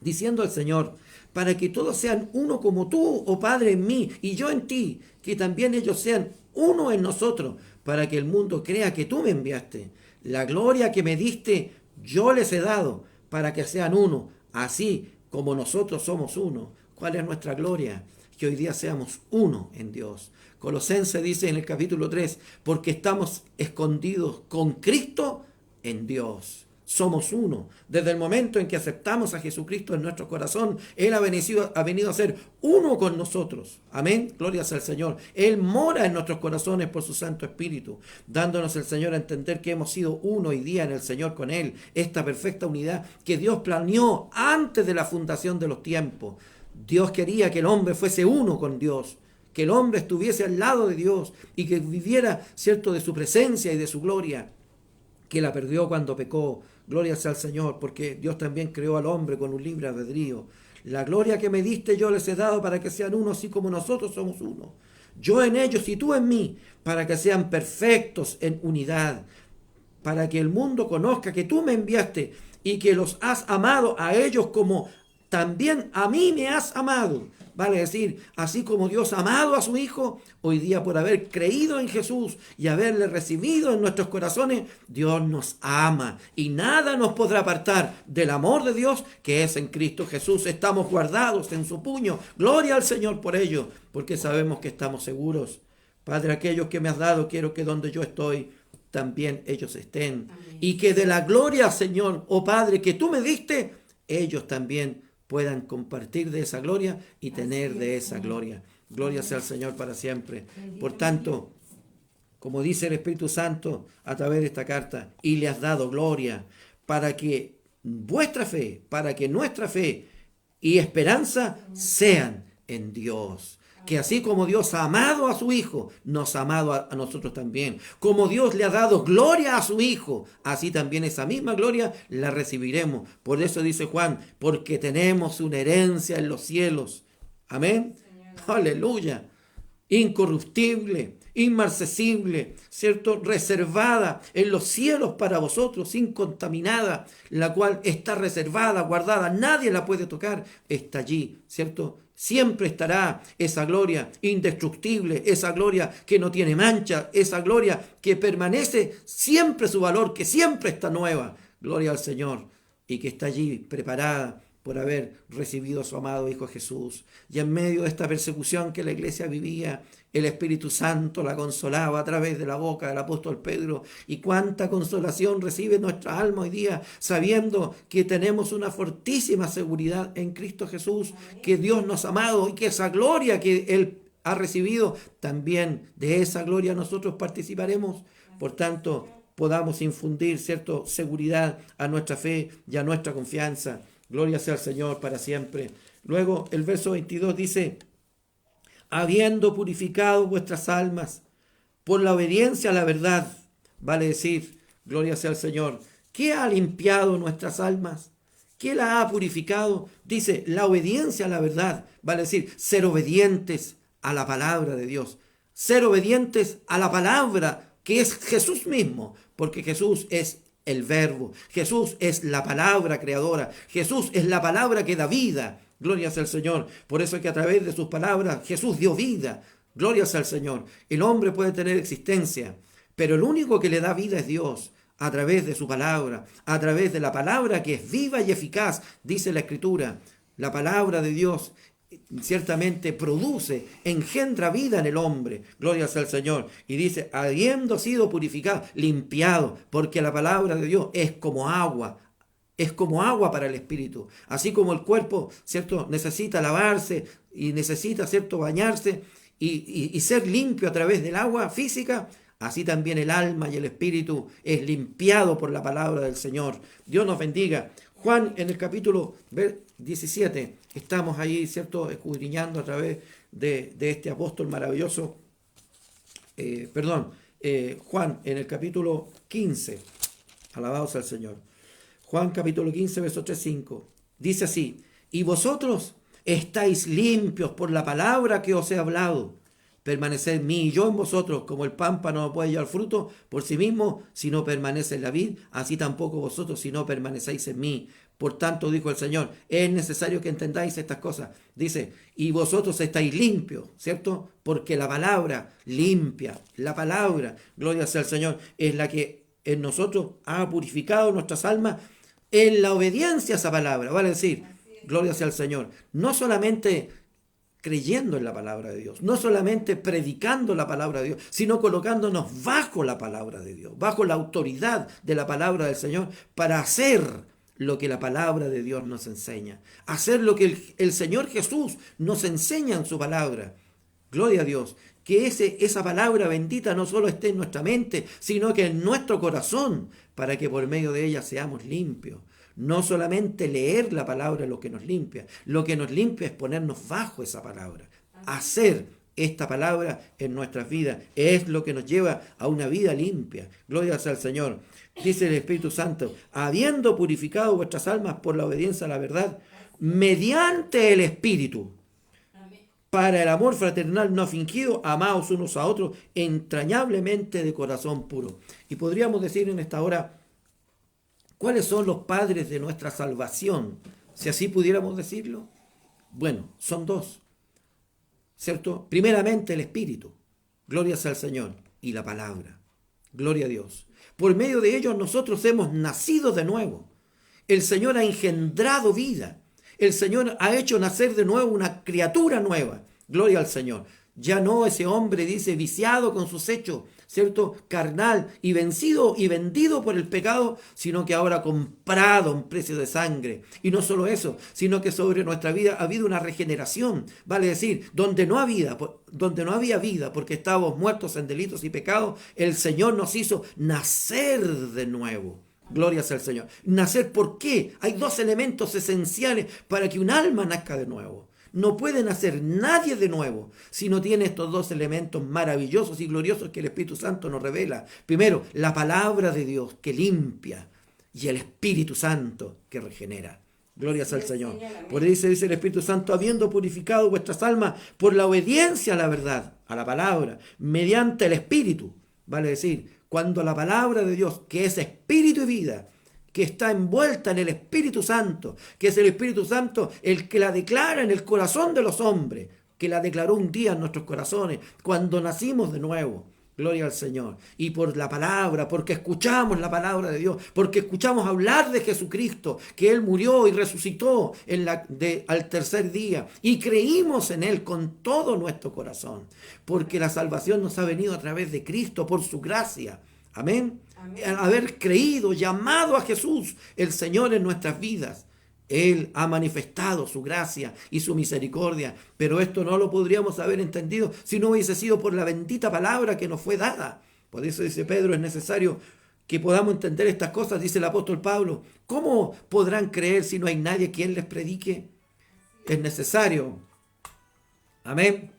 Diciendo al Señor: para que todos sean uno como tú, oh Padre, en mí y yo en ti, que también ellos sean uno en nosotros, para que el mundo crea que tú me enviaste. La gloria que me diste yo les he dado, para que sean uno, así como nosotros somos uno. ¿Cuál es nuestra gloria? Que hoy día seamos uno en Dios. Colosenses dice en el capítulo 3, porque estamos escondidos con Cristo en Dios. Somos uno. Desde el momento en que aceptamos a Jesucristo en nuestro corazón, Él ha venido a ser uno con nosotros. Amén. Gloria sea al Señor. Él mora en nuestros corazones por su Santo Espíritu, dándonos el Señor a entender que hemos sido uno hoy día en el Señor con Él. Esta perfecta unidad que Dios planeó antes de la fundación de los tiempos. Dios quería que el hombre fuese uno con Dios, que el hombre estuviese al lado de Dios y que viviera, cierto, de su presencia y de su gloria, que la perdió cuando pecó. Gloria sea al Señor, porque Dios también creó al hombre con un libre albedrío. La gloria que me diste yo les he dado, para que sean uno, así como nosotros somos uno. Yo en ellos y tú en mí, para que sean perfectos en unidad, para que el mundo conozca que tú me enviaste y que los has amado a ellos como también a mí me has amado. Vale decir, así como Dios ha amado a su Hijo, hoy día por haber creído en Jesús y haberle recibido en nuestros corazones, Dios nos ama y nada nos podrá apartar del amor de Dios que es en Cristo Jesús. Estamos guardados en su puño. Gloria al Señor por ello, porque sabemos que estamos seguros. Padre, aquellos que me has dado, quiero que donde yo estoy, también ellos estén. Amén. Y que de la gloria, Señor, oh Padre, que tú me diste, ellos también puedan compartir de esa gloria y tener de esa gloria. Gloria sea al Señor para siempre. Por tanto, como dice el Espíritu Santo a través de esta carta, y le has dado gloria para que vuestra fe, para que nuestra fe y esperanza sean en Dios. Que así como Dios ha amado a su Hijo, nos ha amado a nosotros también. Como Dios le ha dado gloria a su Hijo, así también esa misma gloria la recibiremos. Por eso dice Juan, porque tenemos una herencia en los cielos. Amén. Aleluya. Incorruptible, inmarcesible, ¿cierto? Reservada en los cielos para vosotros, incontaminada, la cual está reservada, guardada, nadie la puede tocar, está allí, ¿cierto? Siempre estará esa gloria indestructible, esa gloria que no tiene mancha, esa gloria que permanece siempre su valor, que siempre está nueva. Gloria al Señor, y que está allí preparada por haber recibido a su amado Hijo Jesús. Y en medio de esta persecución que la iglesia vivía, el Espíritu Santo la consolaba a través de la boca del apóstol Pedro. Y cuánta consolación recibe nuestra alma hoy día, sabiendo que tenemos una fortísima seguridad en Cristo Jesús, que Dios nos ha amado y que esa gloria que Él ha recibido, también de esa gloria nosotros participaremos. Por tanto, podamos infundir, ¿cierto?, seguridad a nuestra fe y a nuestra confianza. Gloria sea al Señor para siempre. Luego el verso 22 dice: habiendo purificado vuestras almas por la obediencia a la verdad. Vale decir, gloria sea al Señor, ¿qué ha limpiado nuestras almas? ¿Qué la ha purificado? Dice, la obediencia a la verdad. Vale decir, ser obedientes a la palabra de Dios. Ser obedientes a la palabra que es Jesús mismo, porque Jesús es el verbo. Jesús es la palabra creadora. Jesús es la palabra que da vida. Gloria sea al Señor. Por eso es que a través de sus palabras Jesús dio vida. Gloria sea al Señor. El hombre puede tener existencia, pero el único que le da vida es Dios, a través de su palabra, a través de la palabra que es viva y eficaz, dice la Escritura. La palabra de Dios ciertamente produce, engendra vida en el hombre. Gloria sea al Señor. Y dice, habiendo sido purificado, limpiado, porque la palabra de Dios es como agua. Es como agua para el espíritu. Así como el cuerpo, ¿cierto?, necesita lavarse y necesita, ¿cierto?, bañarse y ser limpio a través del agua física, así también el alma y el espíritu es limpiado por la palabra del Señor. Dios nos bendiga. Juan, en el capítulo 17, estamos ahí, ¿cierto?, escudriñando a través de este apóstol maravilloso. Juan, en el capítulo 15, alabados al Señor. Juan capítulo 15, verso 3-5, dice así: y vosotros estáis limpios por la palabra que os he hablado. Permaneced en mí y yo en vosotros, como el pámpano no puede llevar fruto por sí mismo si no permanece en la vid, así tampoco vosotros si no permanecéis en mí. Por tanto, dijo el Señor, es necesario que entendáis estas cosas. Dice, y vosotros estáis limpios, ¿cierto? Porque la palabra limpia, la palabra, gloria sea al Señor, es la que en nosotros ha purificado nuestras almas en la obediencia a esa palabra. Vale decir, gloria sea al Señor, no solamente creyendo en la palabra de Dios, no solamente predicando la palabra de Dios, sino colocándonos bajo la palabra de Dios, bajo la autoridad de la palabra del Señor, para hacer lo que la palabra de Dios nos enseña, hacer lo que el Señor Jesús nos enseña en su palabra. Gloria a Dios, que esa palabra bendita no solo esté en nuestra mente, sino que en nuestro corazón, para que por medio de ella seamos limpios. No solamente leer la palabra es lo que nos limpia es ponernos bajo esa palabra, hacer esta palabra en nuestras vidas, es lo que nos lleva a una vida limpia. Gloria sea al Señor. Dice el Espíritu Santo, habiendo purificado vuestras almas por la obediencia a la verdad, mediante el Espíritu, para el amor fraternal no fingido, amaos unos a otros entrañablemente de corazón puro. Y podríamos decir en esta hora, ¿cuáles son los padres de nuestra salvación? Si así pudiéramos decirlo. Bueno, son dos, ¿cierto? Primeramente el Espíritu, gloria sea al Señor, y la palabra, gloria a Dios. Por medio de ellos nosotros hemos nacido de nuevo. El Señor ha engendrado vida. El Señor ha hecho nacer de nuevo una criatura nueva. Gloria al Señor. Ya no ese hombre, dice, viciado con sus hechos, ¿cierto?, carnal y vencido y vendido por el pecado, sino que ahora comprado a un precio de sangre. Y no solo eso, sino que sobre nuestra vida ha habido una regeneración. Vale decir, donde no había vida, porque estábamos muertos en delitos y pecados, el Señor nos hizo nacer de nuevo. Gloria sea al Señor. Nacer, ¿por qué? Hay dos elementos esenciales para que un alma nazca de nuevo. No puede nacer nadie de nuevo si no tiene estos dos elementos maravillosos y gloriosos que el Espíritu Santo nos revela. Primero, la palabra de Dios que limpia y el Espíritu Santo que regenera. Gloria sea al Señor. Por eso dice el Espíritu Santo, habiendo purificado vuestras almas por la obediencia a la verdad, a la palabra, mediante el Espíritu. Vale decir, cuando la palabra de Dios, que es Espíritu y vida, que está envuelta en el Espíritu Santo, que es el Espíritu Santo el que la declara en el corazón de los hombres, que la declaró un día en nuestros corazones, cuando nacimos de nuevo. Gloria al Señor. Y por la palabra, porque escuchamos la palabra de Dios, porque escuchamos hablar de Jesucristo, que Él murió y resucitó al tercer día, y creímos en Él con todo nuestro corazón, porque la salvación nos ha venido a través de Cristo por su gracia. Amén. Amén. Haber creído, llamado a Jesús, el Señor en nuestras vidas, Él ha manifestado su gracia y su misericordia, pero esto no lo podríamos haber entendido si no hubiese sido por la bendita palabra que nos fue dada. Por eso dice Pedro, es necesario que podamos entender estas cosas, dice el apóstol Pablo. ¿Cómo podrán creer si no hay nadie quien les predique? Es necesario, amén,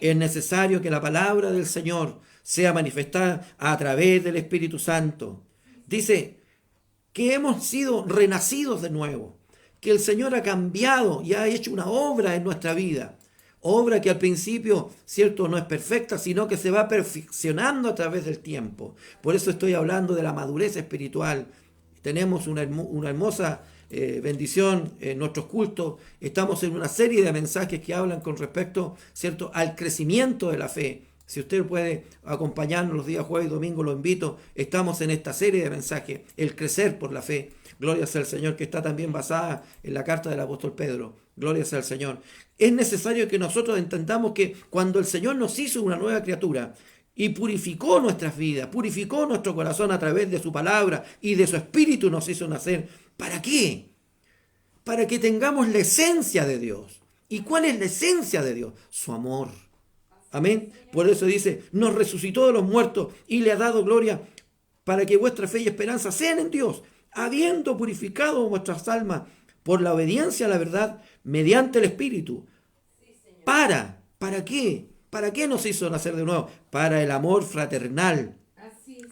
es necesario que la palabra del Señor sea manifestada a través del Espíritu Santo. Dice que hemos sido renacidos de nuevo, que el Señor ha cambiado y ha hecho una obra en nuestra vida. Obra que al principio, cierto, no es perfecta, sino que se va perfeccionando a través del tiempo. Por eso estoy hablando de la madurez espiritual. Tenemos una hermosa bendición en nuestros cultos. Estamos en una serie de mensajes que hablan con respecto, cierto, al crecimiento de la fe. Si usted puede acompañarnos los días jueves y domingo, lo invito. Estamos en esta serie de mensajes, el crecer por la fe. Gloria sea al Señor, que está también basada en la carta del apóstol Pedro. Gloria sea al Señor. Es necesario que nosotros entendamos que cuando el Señor nos hizo una nueva criatura y purificó nuestras vidas, purificó nuestro corazón a través de su palabra y de su espíritu nos hizo nacer, ¿para qué? Para que tengamos la esencia de Dios. ¿Y cuál es la esencia de Dios? Su amor. Amén. Por eso dice, nos resucitó de los muertos y le ha dado gloria para que vuestra fe y esperanza sean en Dios, habiendo purificado vuestras almas por la obediencia a la verdad mediante el Espíritu. ¿Para qué? ¿Para qué nos hizo nacer de nuevo? Para el amor fraternal,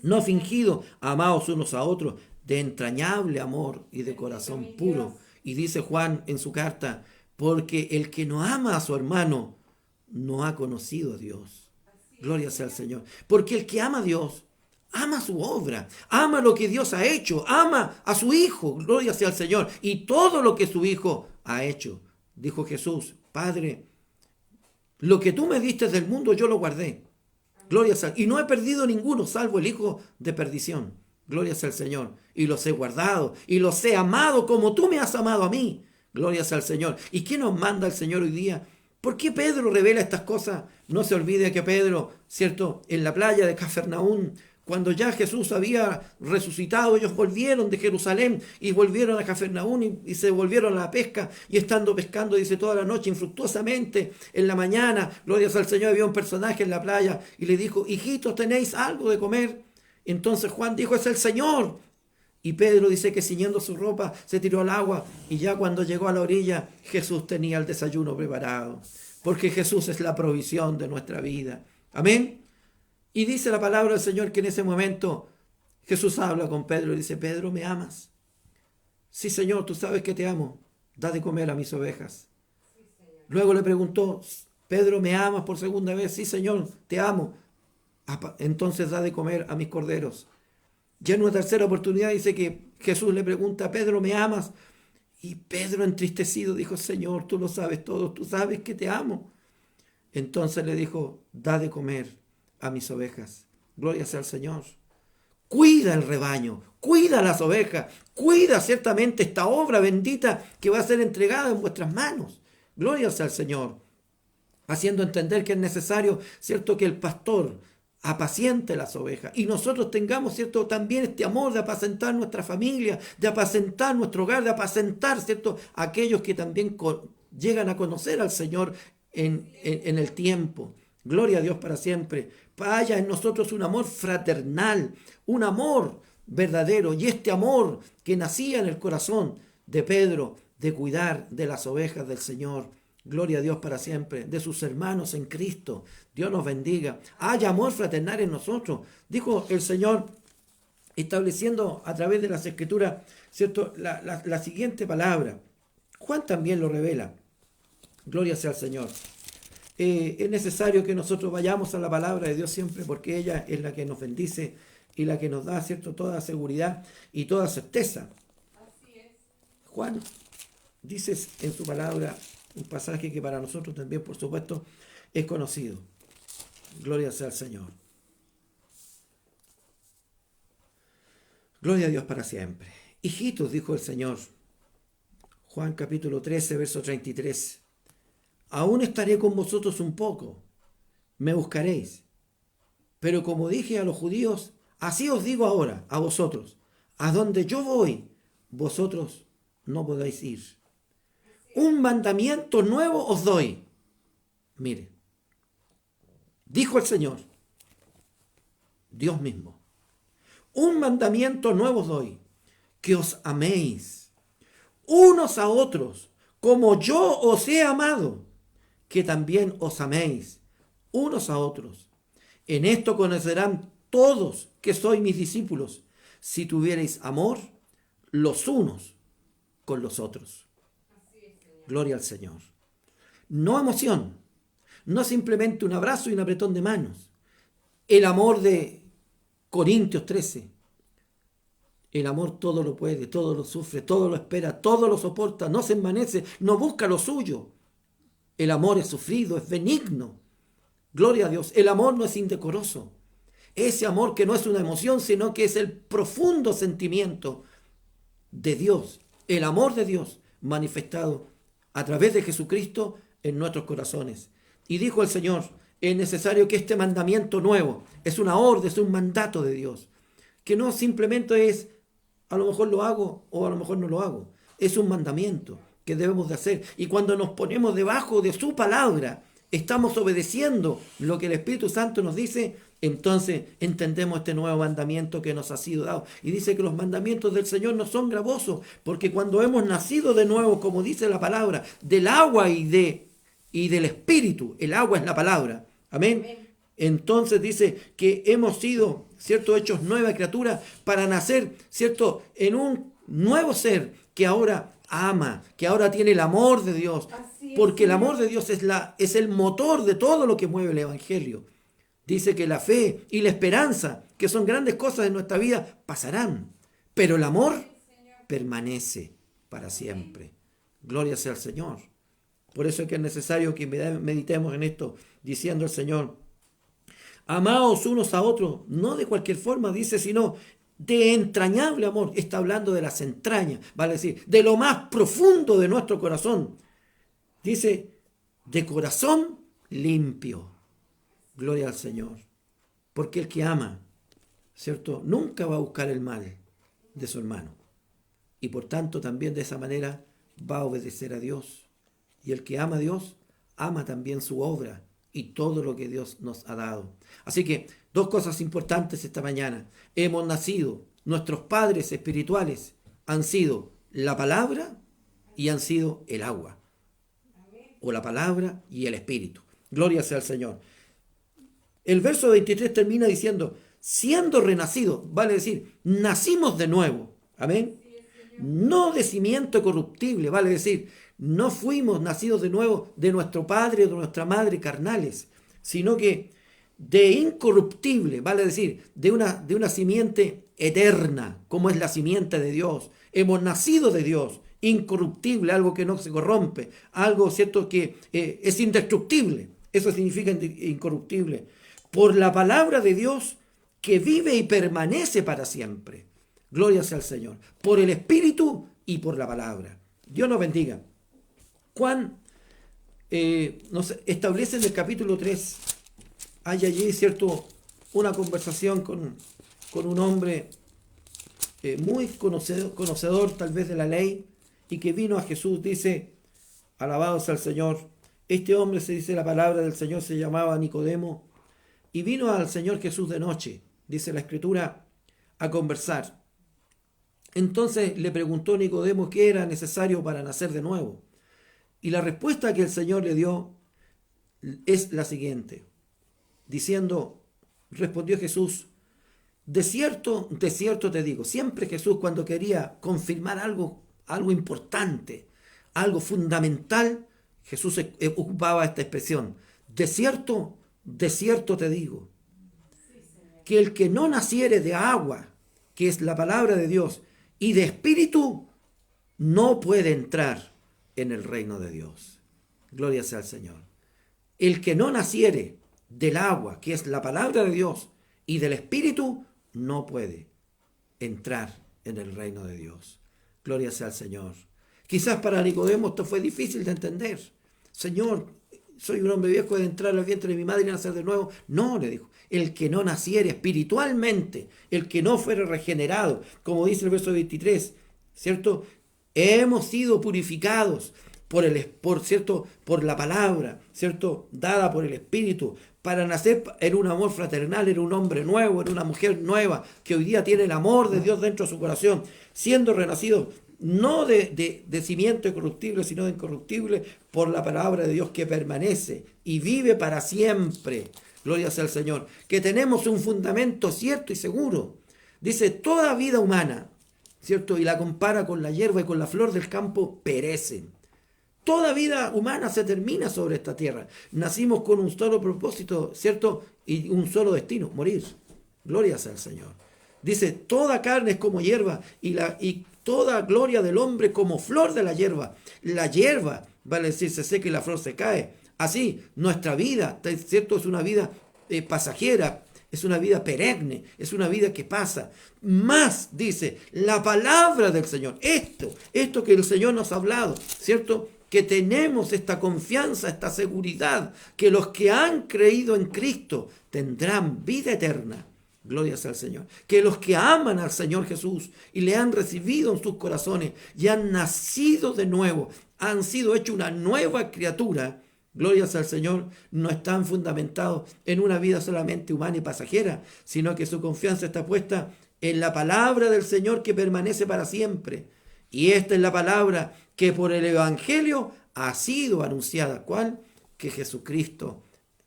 no fingido, amados unos a otros, de entrañable amor y de corazón puro. Y dice Juan en su carta, porque el que no ama a su hermano no ha conocido a Dios. Gloria sea al Señor. Porque el que ama a Dios, ama su obra, ama lo que Dios ha hecho, ama a su Hijo, gloria sea al Señor, y todo lo que su Hijo ha hecho. Dijo Jesús, Padre, lo que tú me diste del mundo yo lo guardé. Gloria sea, y no he perdido ninguno, salvo el hijo de perdición. Gloria sea al Señor, y los he guardado, y los he amado como tú me has amado a mí. Gloria sea al Señor. ¿Y qué nos manda el Señor hoy día? ¿Por qué Pedro revela estas cosas? No se olvide que Pedro, cierto, en la playa de Cafarnaúm, cuando ya Jesús había resucitado, ellos volvieron de Jerusalén y volvieron a Cafarnaúm y se volvieron a la pesca, y estando pescando, dice, toda la noche infructuosamente, en la mañana, gloria al Señor, había un personaje en la playa y le dijo, hijitos, ¿tenéis algo de comer? Entonces Juan dijo, es el Señor. Y Pedro dice que ciñendo su ropa se tiró al agua, y ya cuando llegó a la orilla Jesús tenía el desayuno preparado, porque Jesús es la provisión de nuestra vida. Amén. Y dice la palabra del Señor que en ese momento Jesús habla con Pedro y dice, Pedro, ¿me amas? Sí, Señor, tú sabes que te amo. Da de comer a mis ovejas. Luego le preguntó, Pedro, ¿me amas por segunda vez? Sí, Señor, te amo. Entonces da de comer a mis corderos. Ya en una tercera oportunidad dice que Jesús le pregunta, Pedro, ¿me amas? Y Pedro, entristecido, dijo, Señor, tú lo sabes todo, tú sabes que te amo. Entonces le dijo, da de comer a mis ovejas. Gloria sea al Señor. Cuida el rebaño, cuida las ovejas, cuida ciertamente esta obra bendita que va a ser entregada en vuestras manos. Gloria sea al Señor. Haciendo entender que es necesario, cierto, que el pastor apaciente las ovejas y nosotros tengamos, cierto, también este amor de apacentar nuestra familia, de apacentar nuestro hogar, de apacentar, cierto, a aquellos que también llegan a conocer al Señor en el tiempo. Gloria a Dios para siempre. Haya en nosotros un amor fraternal, un amor verdadero, y este amor que nacía en el corazón de Pedro, de cuidar de las ovejas del Señor. Gloria a Dios para siempre, de sus hermanos en Cristo. Dios nos bendiga. Haya amor fraternal en nosotros. Dijo el Señor, estableciendo a través de las Escrituras, ¿cierto?, la siguiente palabra. Juan también lo revela. Gloria sea al Señor. Es necesario que nosotros vayamos a la palabra de Dios siempre, porque ella es la que nos bendice y la que nos da, ¿cierto?, toda seguridad y toda certeza. Así es. Juan dice en su palabra un pasaje que para nosotros también, por supuesto, es conocido. Gloria sea al Señor. Gloria a Dios para siempre. Hijitos, dijo el Señor. Juan capítulo 13, verso 33. Aún estaré con vosotros un poco. Me buscaréis. Pero como dije a los judíos, así os digo ahora, a vosotros. A donde yo voy, vosotros no podáis ir. Un mandamiento nuevo os doy. Mire, dijo el Señor, Dios mismo, un mandamiento nuevo os doy, que os améis unos a otros, como yo os he amado, que también os améis unos a otros. En esto conocerán todos que sois mis discípulos, si tuviereis amor los unos con los otros. Gloria al Señor. No emoción, no simplemente un abrazo y un apretón de manos. El amor de Corintios 13. El amor todo lo puede, todo lo sufre, todo lo espera, todo lo soporta, no se envanece, no busca lo suyo. El amor es sufrido, es benigno. Gloria a Dios. El amor no es indecoroso. Ese amor que no es una emoción, sino que es el profundo sentimiento de Dios. El amor de Dios manifestado a través de Jesucristo en nuestros corazones. Y dijo el Señor, es necesario que este mandamiento nuevo, es una orden, es un mandato de Dios, que no simplemente es, a lo mejor lo hago o a lo mejor no lo hago. Es un mandamiento que debemos de hacer. Y cuando nos ponemos debajo de su palabra, estamos obedeciendo lo que el Espíritu Santo nos dice, entonces entendemos este nuevo mandamiento que nos ha sido dado. Y dice que los mandamientos del Señor no son gravosos, porque cuando hemos nacido de nuevo, como dice la palabra, del agua y del Espíritu, el agua es la palabra. Amén. Entonces dice que hemos sido, ¿cierto?, hechos nueva criatura para nacer, ¿cierto?, en un nuevo ser que ahora ama, que ahora tiene el amor de Dios, porque el amor de Dios es el motor de todo lo que mueve el Evangelio. Dice que la fe y la esperanza, que son grandes cosas en nuestra vida, pasarán, pero el amor permanece para siempre. Gloria sea al Señor. Por eso es que es necesario que meditemos en esto, diciendo el Señor, amaos unos a otros, no de cualquier forma, dice, sino de entrañable amor. Está hablando de las entrañas, vale decir, de lo más profundo de nuestro corazón. Dice, de corazón limpio. Gloria al Señor. Porque el que ama, ¿cierto?, nunca va a buscar el mal de su hermano. Y por tanto también de esa manera va a obedecer a Dios. Y el que ama a Dios, ama también su obra y todo lo que Dios nos ha dado. Así que, dos cosas importantes esta mañana. Hemos nacido, nuestros padres espirituales han sido la palabra y han sido el agua. O la palabra y el Espíritu. Gloria sea al Señor. El verso 23 termina diciendo, siendo renacidos, vale decir, nacimos de nuevo. Amén. No de simiente corruptible, vale decir, no fuimos nacidos de nuevo de nuestro padre o de nuestra madre carnales, sino que de incorruptible, vale decir, de una simiente eterna, como es la simiente de Dios. Hemos nacido de Dios, incorruptible, algo que no se corrompe, algo, ¿cierto?, que es indestructible. Eso significa incorruptible. Por la palabra de Dios que vive y permanece para siempre. Gloria sea al Señor. Por el Espíritu y por la palabra. Dios nos bendiga. Juan nos establece en el capítulo 3, hay allí, ¿cierto?, una conversación con un hombre muy conocedor tal vez de la ley, y que vino a Jesús. Dice, alabado sea el Señor, este hombre, se dice la palabra del Señor, se llamaba Nicodemo, y vino al Señor Jesús de noche, dice la Escritura, a conversar. Entonces le preguntó Nicodemo qué era necesario para nacer de nuevo. Y la respuesta que el Señor le dio es la siguiente, diciendo, respondió Jesús, de cierto te digo. Siempre Jesús, cuando quería confirmar algo importante, algo fundamental, Jesús ocupaba esta expresión, de cierto te digo, que el que no naciere de agua, que es la palabra de Dios, y de espíritu, no puede entrar en el reino de Dios. Gloria sea al Señor. El que no naciere del agua, que es la palabra de Dios, y del espíritu, no puede entrar en el reino de Dios. Gloria sea al Señor. Quizás para Nicodemo esto fue difícil de entender. Señor, soy un hombre viejo, de entrar al vientre de mi madre y nacer de nuevo. No, le dijo, el que no naciere espiritualmente, el que no fuere regenerado, como dice el verso 23, ¿cierto? hemos sido purificados por la palabra, ¿cierto? Dada por el Espíritu, para nacer en un amor fraternal, en un hombre nuevo, en una mujer nueva, que hoy día tiene el amor de Dios dentro de su corazón, siendo renacido no de cimiento incorruptible, sino de incorruptible, por la palabra de Dios que permanece y vive para siempre. Gloria sea al Señor. Que tenemos un fundamento cierto y seguro. Dice, toda vida humana, ¿cierto? Y la compara con la hierba y con la flor del campo, perecen. Toda vida humana se termina sobre esta tierra. Nacimos con un solo propósito, ¿cierto? Y un solo destino, morir. Gloria sea al Señor. Dice, toda carne es como hierba y toda gloria del hombre como flor de la hierba. La hierba, vale decir, se seca y la flor se cae. Así, nuestra vida, ¿cierto? Es una vida pasajera, es una vida perenne, es una vida que pasa. Más, dice, la palabra del Señor. Esto que el Señor nos ha hablado, ¿cierto? Que tenemos esta confianza, esta seguridad, que los que han creído en Cristo tendrán vida eterna. Gloria sea al Señor. Que los que aman al Señor Jesús y le han recibido en sus corazones y han nacido de nuevo, han sido hechos una nueva criatura, gloria sea al Señor, no están fundamentados en una vida solamente humana y pasajera, sino que su confianza está puesta en la palabra del Señor que permanece para siempre. Y esta es la palabra que por el Evangelio ha sido anunciada. ¿Cuál? Que Jesucristo,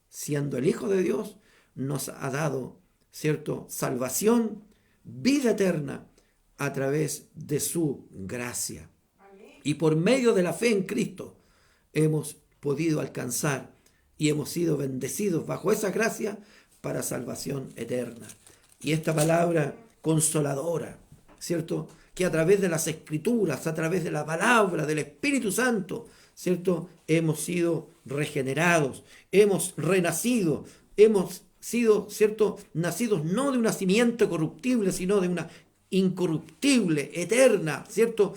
siendo el Hijo de Dios, nos ha dado, ¿cierto?, salvación, vida eterna, a través de su gracia. Y por medio de la fe en Cristo hemos podido alcanzar y hemos sido bendecidos bajo esa gracia para salvación eterna. Y esta palabra consoladora, ¿cierto?, que a través de las Escrituras, a través de la palabra del Espíritu Santo, ¿cierto?, hemos sido regenerados, hemos renacido, hemos sido, ¿cierto?, nacidos no de un nacimiento corruptible, sino de una incorruptible, eterna, ¿cierto?,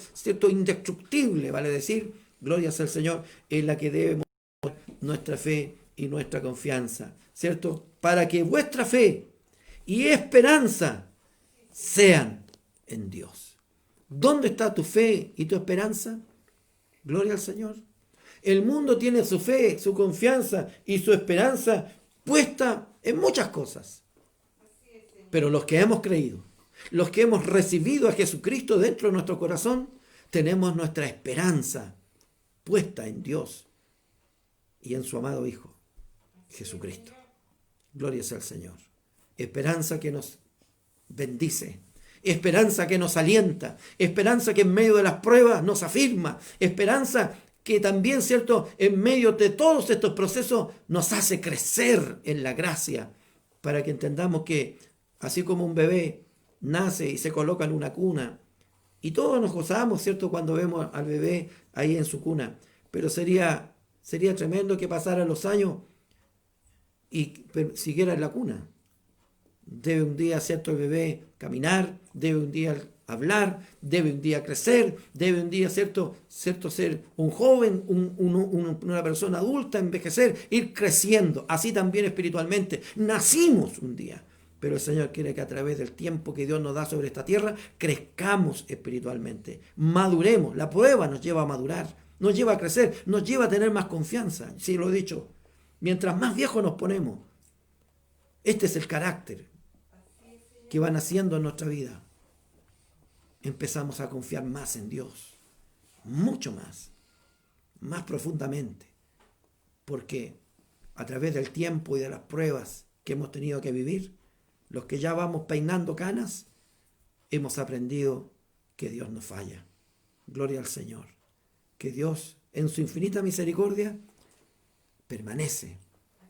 indestructible, vale decir, gloria sea al Señor, en la que debemos nuestra fe y nuestra confianza, ¿cierto?, para que vuestra fe y esperanza sean en Dios. ¿Dónde está tu fe y tu esperanza? Gloria al Señor. El mundo tiene su fe, su confianza y su esperanza puesta en muchas cosas. Pero los que hemos creído, los que hemos recibido a Jesucristo dentro de nuestro corazón, tenemos nuestra esperanza puesta en Dios y en su amado Hijo, Jesucristo. Gloria sea al Señor. Esperanza que nos bendice. Esperanza que nos alienta, esperanza que en medio de las pruebas nos afirma, esperanza que también, ¿cierto?, en medio de todos estos procesos nos hace crecer en la gracia, para que entendamos que así como un bebé nace y se coloca en una cuna, y todos nos gozamos, ¿cierto?, cuando vemos al bebé ahí en su cuna, pero sería tremendo que pasaran los años y siguiera en la cuna. Debe un día, ¿cierto?, el bebé caminar, debe un día hablar, debe un día crecer, debe un día, ¿cierto ser un joven, una persona adulta, envejecer, ir creciendo, así también espiritualmente. Nacimos un día, pero el Señor quiere que a través del tiempo que Dios nos da sobre esta tierra, crezcamos espiritualmente, maduremos. La prueba nos lleva a madurar, nos lleva a crecer, nos lleva a tener más confianza. Sí, lo he dicho, mientras más viejos nos ponemos, este es el carácter que van haciendo en nuestra vida. Empezamos a confiar más en Dios, mucho más profundamente, porque a través del tiempo y de las pruebas que hemos tenido que vivir, los que ya vamos peinando canas, hemos aprendido que Dios no falla. Gloria al Señor, que Dios en su infinita misericordia permanece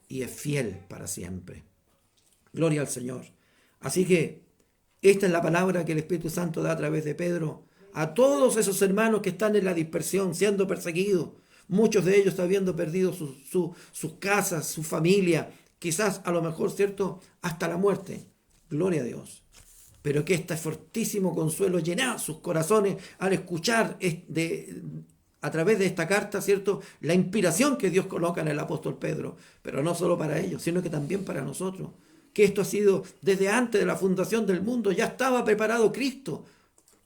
y es fiel para siempre. Gloria al Señor. Así que esta es la palabra que el Espíritu Santo da a través de Pedro a todos esos hermanos que están en la dispersión, siendo perseguidos, muchos de ellos habiendo perdido sus casas, su familia, quizás a lo mejor, ¿cierto?, hasta la muerte. Gloria a Dios. Pero que este fortísimo consuelo llena sus corazones al escuchar a través de esta carta, ¿cierto?, la inspiración que Dios coloca en el apóstol Pedro, pero no solo para ellos, sino que también para nosotros. Que esto ha sido desde antes de la fundación del mundo, ya estaba preparado Cristo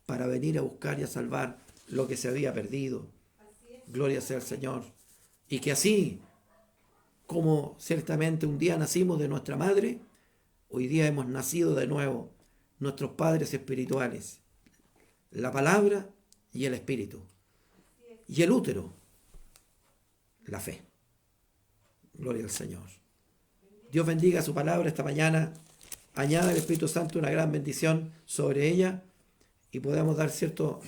para venir a buscar y a salvar lo que se había perdido. Gloria sea al Señor. Y que así, como ciertamente un día nacimos de nuestra madre, hoy día hemos nacido de nuevo, nuestros padres espirituales, la palabra y el espíritu. Y el útero, la fe. Gloria al Señor. Dios bendiga su palabra esta mañana. Añada el Espíritu Santo una gran bendición sobre ella y podamos dar cierto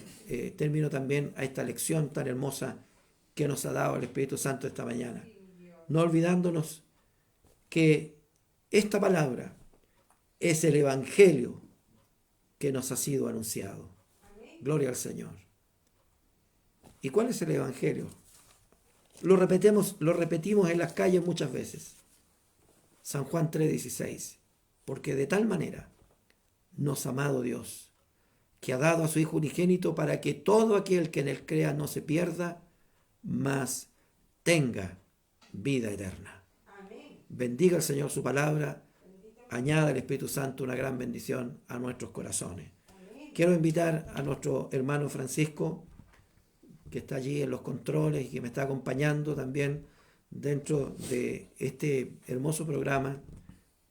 término también a esta lección tan hermosa que nos ha dado el Espíritu Santo esta mañana. No olvidándonos que esta palabra es el Evangelio que nos ha sido anunciado. Gloria al Señor. ¿Y cuál es el Evangelio? Lo repetimos en las calles muchas veces. San Juan 3:16. Porque de tal manera nos ha amado Dios, que ha dado a su Hijo unigénito para que todo aquel que en él crea no se pierda, mas tenga vida eterna. Amén. Bendiga el Señor su palabra, añada el Espíritu Santo una gran bendición a nuestros corazones. Amén. Quiero invitar a nuestro hermano Francisco, que está allí en los controles y que me está acompañando también dentro de este hermoso programa,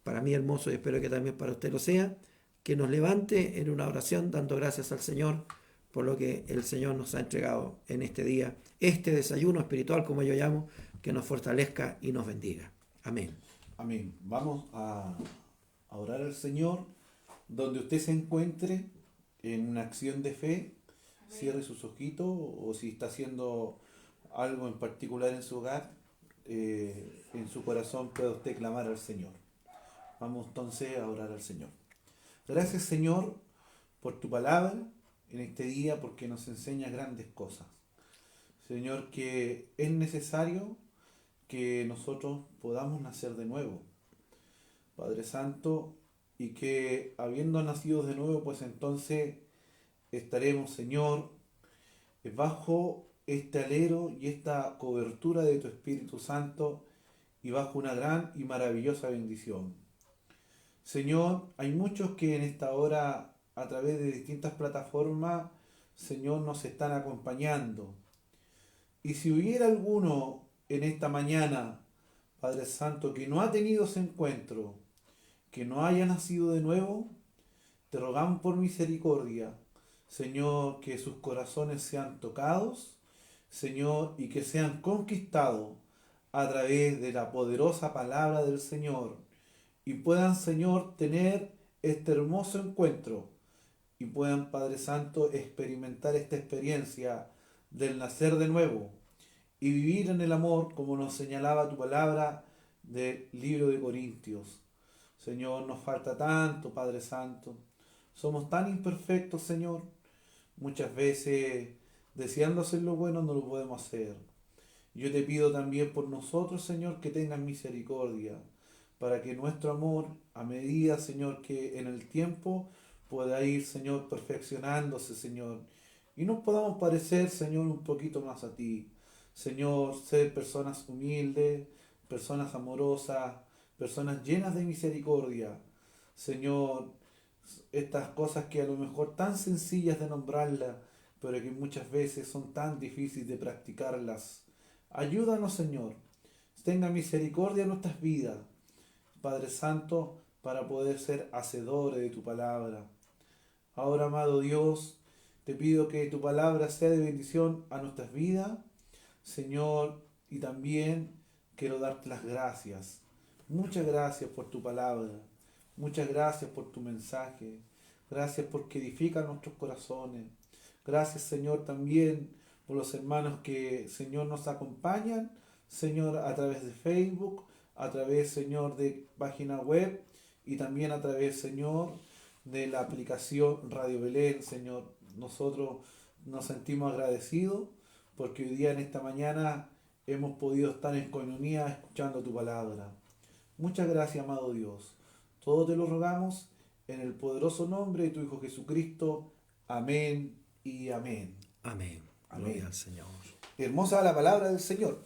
para mí hermoso y espero que también para usted lo sea, que nos levante en una oración dando gracias al Señor por lo que el Señor nos ha entregado en este día, este desayuno espiritual, como yo llamo, que nos fortalezca y nos bendiga. Amén. Amén. Vamos a orar al Señor donde usted se encuentre en una acción de fe. Amén. Cierre sus ojitos o si está haciendo algo en particular en su hogar, en su corazón puede usted clamar al Señor. Vamos entonces a orar al Señor. Gracias, Señor, por tu palabra en este día, porque nos enseñas grandes cosas. Señor, que es necesario que nosotros podamos nacer de nuevo, Padre Santo, y que habiendo nacido de nuevo, pues entonces estaremos, Señor, bajo este alero y esta cobertura de tu Espíritu Santo y bajo una gran y maravillosa bendición. Señor, hay muchos que en esta hora, a través de distintas plataformas, Señor, nos están acompañando. Y si hubiera alguno en esta mañana, Padre Santo, que no ha tenido ese encuentro, que no haya nacido de nuevo, te rogamos por misericordia, Señor, que sus corazones sean tocados, Señor, y que sean conquistados a través de la poderosa palabra del Señor, y puedan, Señor, tener este hermoso encuentro, y puedan, Padre Santo, experimentar esta experiencia del nacer de nuevo, y vivir en el amor, como nos señalaba tu palabra del libro de Corintios. Señor, nos falta tanto, Padre Santo. Somos tan imperfectos, Señor. Muchas veces, deseando hacer lo bueno, no lo podemos hacer. Yo te pido también por nosotros, Señor, que tengas misericordia, para que nuestro amor, a medida, Señor, que en el tiempo pueda ir, Señor, perfeccionándose, Señor, y nos podamos parecer, Señor, un poquito más a ti. Señor, ser personas humildes, personas amorosas, personas llenas de misericordia. Señor, estas cosas que a lo mejor tan sencillas de nombrarlas, pero que muchas veces son tan difíciles de practicarlas. Ayúdanos, Señor. Tenga misericordia en nuestras vidas, Padre Santo, para poder ser hacedores de tu palabra. Ahora, amado Dios, te pido que tu palabra sea de bendición a nuestras vidas, Señor, y también quiero darte las gracias. Muchas gracias por tu palabra. Muchas gracias por tu mensaje. Gracias porque edifica nuestros corazones. Gracias, Señor, también por los hermanos que, Señor, nos acompañan, Señor, a través de Facebook, a través, Señor, de página web y también a través, Señor, de la aplicación Radio Belén, Señor. Nosotros nos sentimos agradecidos porque hoy día en esta mañana hemos podido estar en comunión escuchando tu palabra. Muchas gracias, amado Dios. Todo te lo rogamos en el poderoso nombre de tu Hijo Jesucristo. Amén y amén. Amén. Amén. Gloria al Señor. Hermosa la palabra del Señor.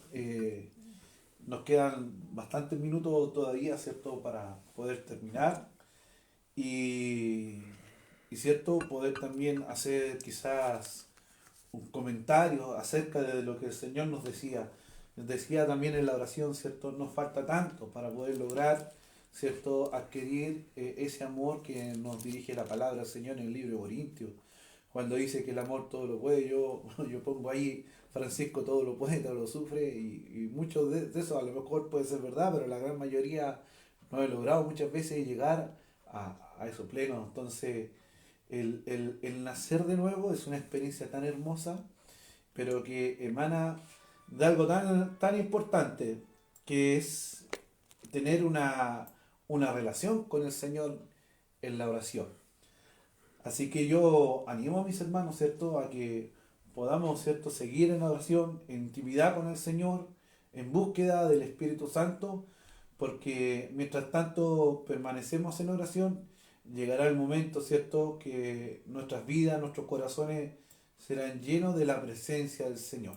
Nos quedan bastantes minutos todavía, ¿cierto?, para poder terminar. Y ¿cierto?, poder también hacer quizás un comentario acerca de lo que el Señor nos decía. Nos decía también en la oración, ¿cierto? Nos falta tanto para poder lograr, ¿cierto? Adquirir ese amor que nos dirige la palabra del Señor en el libro de Corintios. Cuando dice que el amor todo lo puede, yo pongo ahí, Francisco todo lo puede, todo lo sufre, y mucho de eso a lo mejor puede ser verdad, pero la gran mayoría no he logrado muchas veces llegar a eso pleno. Entonces, el nacer de nuevo es una experiencia tan hermosa, pero que emana de algo tan importante, que es tener una relación con el Señor en la oración. Así que yo animo a mis hermanos, ¿cierto?, a que podamos, ¿cierto?, seguir en la oración, en intimidad con el Señor, en búsqueda del Espíritu Santo, porque mientras tanto permanecemos en oración, llegará el momento, ¿cierto?, que nuestras vidas, nuestros corazones serán llenos de la presencia del Señor.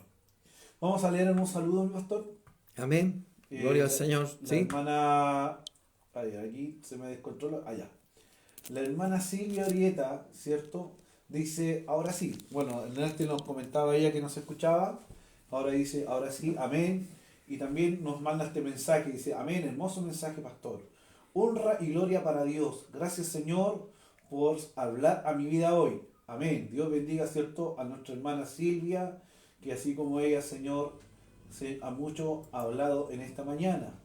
Vamos a leer un saludo, mi pastor. Amén. Gloria al Señor. La ¿Sí? hermana... Ay, aquí se me descontrola. Allá. La hermana Silvia Orieta, ¿cierto? Dice, ahora sí. Bueno, en este nos comentaba ella que no se escuchaba. Ahora dice, ahora sí, amén. Y también nos manda este mensaje. Dice, amén, hermoso mensaje, pastor. Honra y gloria para Dios. Gracias, Señor, por hablar a mi vida hoy. Amén. Dios bendiga, ¿cierto?, a nuestra hermana Silvia, que así como ella, Señor, se ha mucho hablado en esta mañana.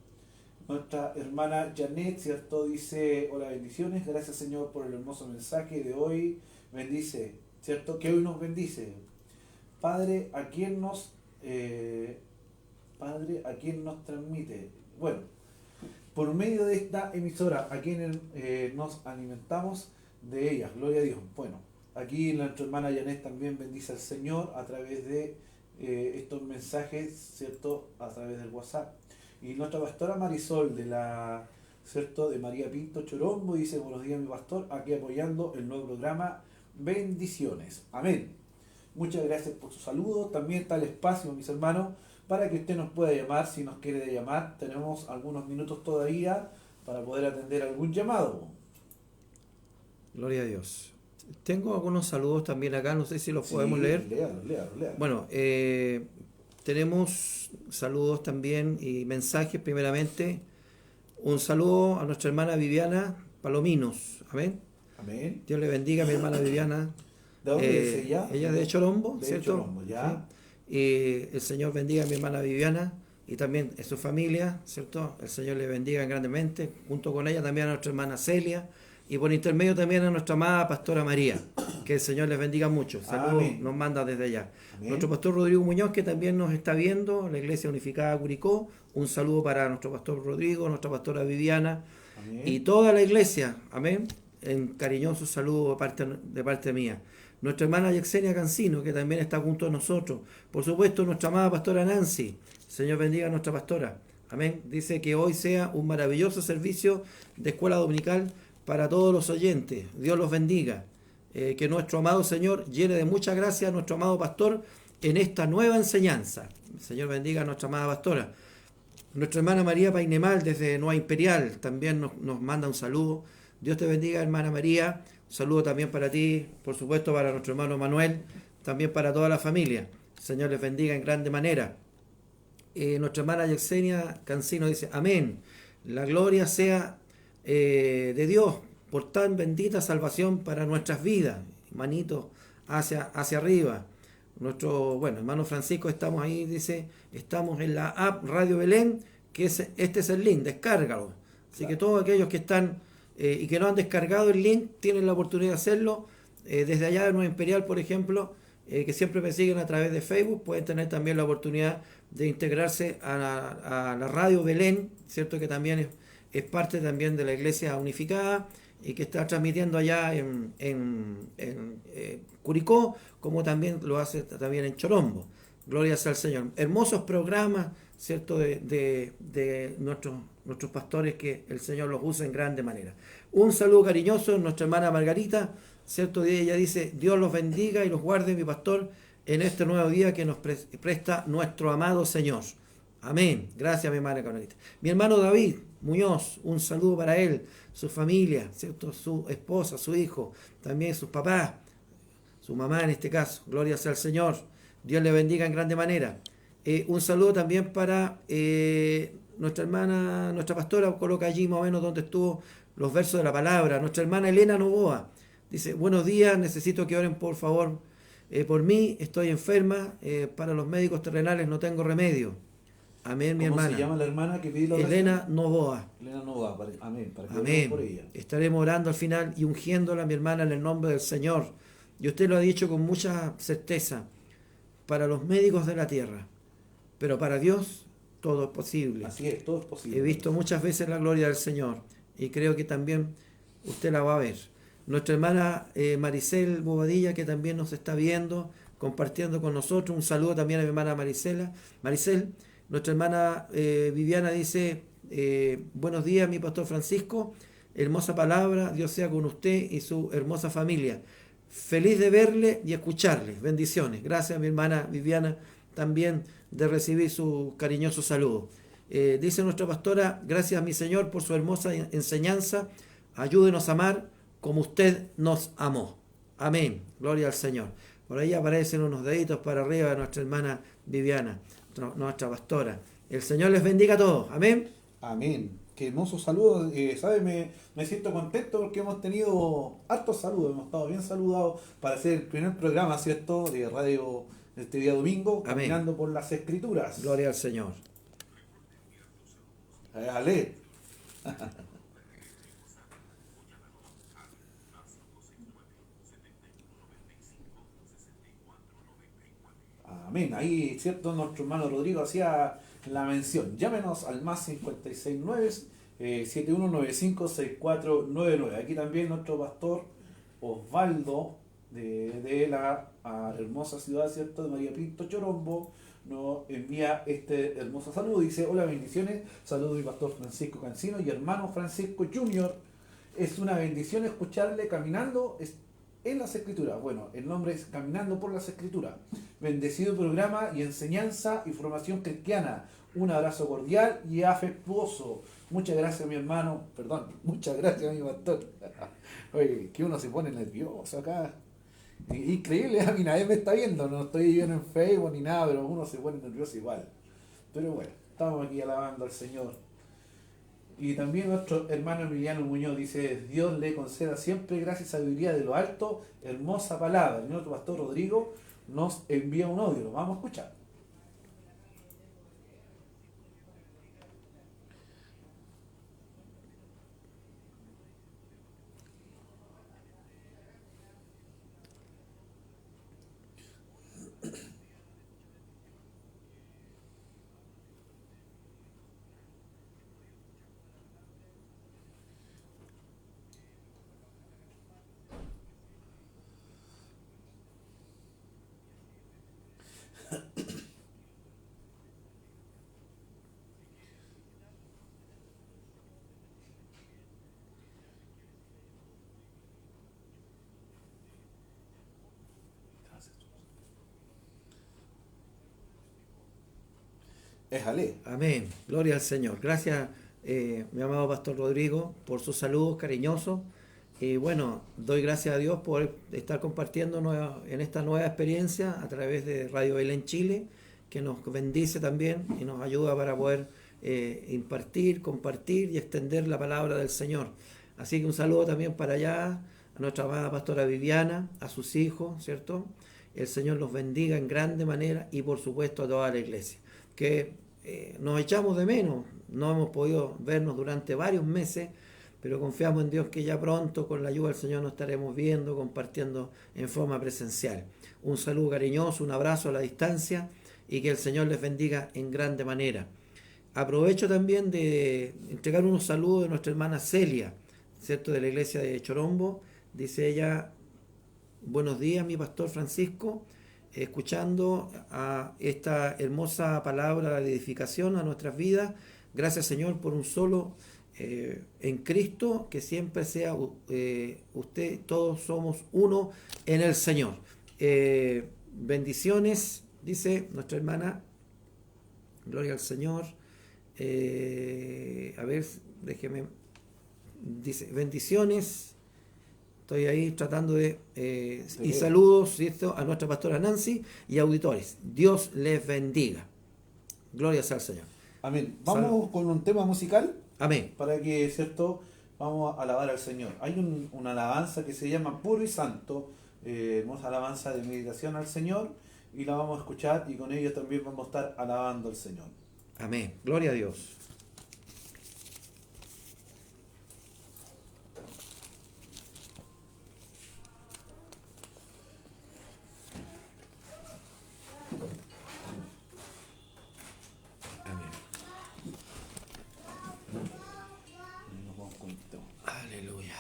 Nuestra hermana Janet, ¿cierto?, dice, hola, bendiciones, gracias, Señor, por el hermoso mensaje de hoy. Bendice, ¿cierto?, que hoy nos bendice. Padre, ¿a quién nos transmite? Bueno, por medio de esta emisora, a quienes nos alimentamos de ellas, gloria a Dios. Bueno, aquí nuestra hermana Janet también bendice al Señor a través de estos mensajes, ¿cierto?, a través del WhatsApp. Y nuestra pastora Marisol ¿cierto?, de María Pinto Chorombo dice, buenos días, mi pastor, aquí apoyando el nuevo programa, bendiciones. Amén. Muchas gracias por su saludo. También está el espacio, mis hermanos, para que usted nos pueda llamar. Si nos quiere llamar, tenemos algunos minutos todavía para poder atender algún llamado. Gloria a Dios. Tengo algunos saludos también acá, no sé si los podemos leer. Léalo. Bueno, tenemos saludos también y mensajes. Primeramente, un saludo a nuestra hermana Viviana Palominos. Amén. Amén. Dios le bendiga a mi hermana Viviana. ¿De dónde es ella? Ella es de Chorombo, De ¿cierto? Chorombo, ya. Sí. Y el Señor bendiga a mi hermana Viviana y también a su familia, ¿cierto? El Señor le bendiga grandemente. Junto con ella también a nuestra hermana Celia. Y por intermedio también a nuestra amada pastora María. Que el Señor les bendiga mucho. Saludos nos manda desde allá. Amén. Nuestro pastor Rodrigo Muñoz, que también nos está viendo, la Iglesia Unificada Curicó. Un saludo para nuestro pastor Rodrigo, nuestra pastora Viviana. Amén. Y toda la iglesia. Amén. En cariñoso saludo de parte mía. Nuestra hermana Yexenia Cancino, que también está junto a nosotros. Por supuesto, nuestra amada pastora Nancy. Señor bendiga a nuestra pastora. Amén. Dice que hoy sea un maravilloso servicio de escuela dominical para todos los oyentes. Dios los bendiga. Que nuestro amado Señor llene de mucha gracia a nuestro amado pastor en esta nueva enseñanza. El Señor bendiga a nuestra amada pastora. Nuestra hermana María Painemal desde Nueva Imperial también nos manda un saludo. Dios te bendiga, hermana María. Un saludo también para ti, por supuesto para nuestro hermano Manuel, también para toda la familia. El Señor les bendiga en grande manera. Nuestra hermana Yexenia Cancino dice, amén. La gloria sea de Dios por tan bendita salvación para nuestras vidas. Manito hacia arriba. Nuestro, hermano Francisco, estamos ahí, dice, estamos en la app Radio Belén, que este es el link, descárgalo. Así que todos aquellos que están y que no han descargado el link, tienen la oportunidad de hacerlo. Desde allá de Nueva Imperial, por ejemplo, que siempre me siguen a través de Facebook, pueden tener también la oportunidad de integrarse a la Radio Belén, ¿cierto?, que también es parte también de la Iglesia Unificada y que está transmitiendo allá en Curicó, como también lo hace también en Chorombo. Gloria sea al Señor. Hermosos programas, ¿cierto?, de nuestros pastores, que el Señor los usa en grande manera. Un saludo cariñoso a nuestra hermana Margarita, ¿cierto? Ella dice, Dios los bendiga y los guarde, mi pastor, en este nuevo día que nos presta nuestro amado Señor. Amén. Gracias, mi hermana Margarita. Mi hermano David Muñoz, un saludo para él, su familia, ¿cierto?, su esposa, su hijo, también sus papás, su mamá en este caso. Gloria sea al Señor. Dios le bendiga en grande manera. Un saludo también para nuestra hermana, nuestra pastora, coloca allí más o menos donde estuvo los versos de la palabra. Nuestra hermana Elena Novoa dice: buenos días, necesito que oren por favor por mí, estoy enferma, para los médicos terrenales no tengo remedio. Amén, mi ¿Cómo hermana. se llama la hermana que pide la oración? Elena Novoa. Elena Nova, amén, para que oren Amén. por ella. Estaremos orando al final y ungiéndola, mi hermana, en el nombre del Señor. Y usted lo ha dicho con mucha certeza, para los médicos de la tierra, pero para Dios todo es posible. Así es, todo es posible. He visto muchas veces la gloria del Señor y creo que también usted la va a ver. Nuestra hermana Maricel Bobadilla, que también nos está viendo, compartiendo con nosotros. Un saludo también a mi hermana Maricel. Nuestra hermana Viviana dice: buenos días, mi pastor Francisco. Hermosa palabra, Dios sea con usted y su hermosa familia. Feliz de verle y escucharle. Bendiciones. Gracias, mi hermana Viviana, también de recibir su cariñoso saludo. Dice nuestra pastora: gracias, mi Señor, por su hermosa enseñanza. Ayúdenos a amar como usted nos amó. Amén. Gloria al Señor. Por ahí aparecen unos deditos para arriba de nuestra hermana Viviana, nuestra pastora. El Señor les bendiga a todos. Amén. Amén. Qué hermoso saludo. ¿Sabe? Me siento contento porque hemos tenido hartos saludos. Hemos estado bien saludados para hacer el primer programa, ¿cierto?, de radio este día domingo, Amén. caminando por las Escrituras. Gloria al Señor. Ale. Amén. Ahí, ¿cierto? Nuestro hermano Rodrigo hacía la mención. Llámenos al más 569 7195-6499. Aquí también nuestro pastor Osvaldo de la hermosa ciudad, ¿cierto?, de María Pinto, Chorombo, nos envía este hermoso saludo. Dice: hola, bendiciones. Saludo mi pastor Francisco Cancino y hermano Francisco Junior. Es una bendición escucharle caminando en las Escrituras. Bueno, el nombre es Caminando por las Escrituras. Bendecido programa y enseñanza y formación cristiana. Un abrazo cordial y afectuoso. Muchas gracias, mi hermano. Perdón, muchas gracias, mi pastor. Oye, que uno se pone nervioso acá. Increíble, a mí nadie me está viendo. No estoy viendo en Facebook ni nada, pero uno se pone nervioso igual. Pero bueno, estamos aquí alabando al Señor. Y también nuestro hermano Emiliano Muñoz dice: Dios le conceda siempre gracia y sabiduría de lo alto, hermosa palabra. Y nuestro pastor Rodrigo nos envía un audio, lo vamos a escuchar. Éjale. Amén. Gloria al Señor. Gracias, mi amado pastor Rodrigo, por sus saludos cariñosos. Y bueno, doy gracias a Dios por estar compartiendo en esta nueva experiencia a través de Radio Belén Chile, que nos bendice también y nos ayuda para poder impartir, compartir y extender la palabra del Señor. Así que un saludo también para allá, a nuestra amada pastora Viviana, a sus hijos, ¿cierto? El Señor los bendiga en grande manera y por supuesto a toda la iglesia. Que nos echamos de menos, no hemos podido vernos durante varios meses, pero confiamos en Dios que ya pronto, con la ayuda del Señor, nos estaremos viendo, compartiendo en forma presencial. Un saludo cariñoso, un abrazo a la distancia y que el Señor les bendiga en grande manera. Aprovecho también de entregar unos saludos de nuestra hermana Celia, ¿cierto?, de la iglesia de Chorombo. Dice ella: buenos días, mi pastor Francisco, escuchando a esta hermosa palabra de edificación a nuestras vidas. Gracias, Señor, por un solo en Cristo, que siempre sea usted, todos somos uno en el Señor. Bendiciones, dice nuestra hermana. Gloria al Señor. A ver, déjeme. Dice: bendiciones Estoy ahí tratando de... y veo. saludos, ¿cierto?, a nuestra pastora Nancy y auditores. Dios les bendiga. Gloria sea al Señor. Amén. Vamos con un tema musical Amén. para que, ¿cierto? Vamos a alabar al Señor. Hay una alabanza que se llama Puro y Santo, hermosa alabanza de meditación al Señor, y la vamos a escuchar y con ello también vamos a estar alabando al Señor. Amén. Gloria a Dios. Amén. Y nos vamos con el tema. Aleluya.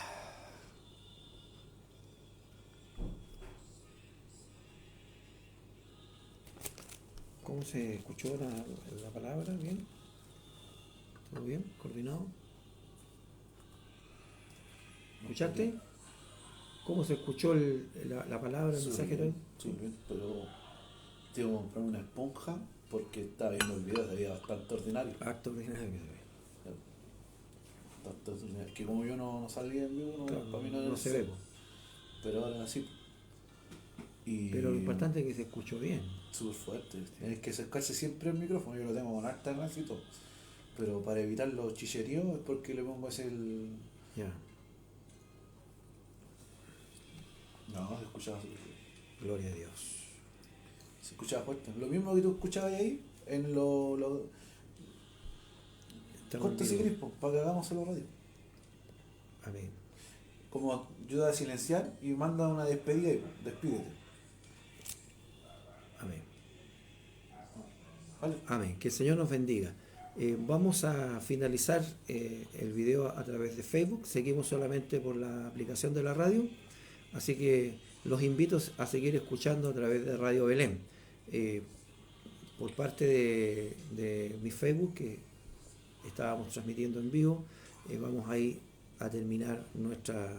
¿Cómo se escuchó la palabra? ¿Bien? ¿Todo bien? ¿Coordinado? ¿Escuchaste? ¿Cómo se escuchó la palabra, el mensaje de hoy? Sí, bien, pero tengo que comprar una esponja porque estaba viendo el video, se veía bastante ordinario. Acto ordinario que se ve. Bastante ordinario. Que como yo no salí en vivo, Claro, para mí no se ve. Pero ahora sí. Y Pero lo importante es que se escuchó bien. súper fuerte. Tienes que acercarse siempre al micrófono. Yo lo tengo con harta gracia y todo. Pero para evitar los chicheríos es porque le pongo ese el. Ya. No, se escuchaba súper fuerte. Gloria a Dios. Se escuchaba fuerte. Lo mismo que tú escuchabas ahí en lo Estamos corta en si vivo. querés, po, para que hagamos solo radio. Amén. Como ayuda a silenciar y manda una despedida y despídete. Amén. ¿Vale? Amén. Que el Señor nos bendiga. Vamos a finalizar el video a través de Facebook. Seguimos solamente por la aplicación de la radio. Así que los invito a seguir escuchando a través de Radio Belén. Por parte de mi Facebook, que estábamos transmitiendo en vivo, vamos ahí a terminar nuestra,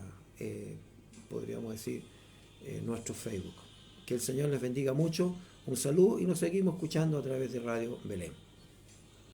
podríamos decir, nuestro Facebook. Que el Señor les bendiga mucho. Un saludo y nos seguimos escuchando a través de Radio Belén.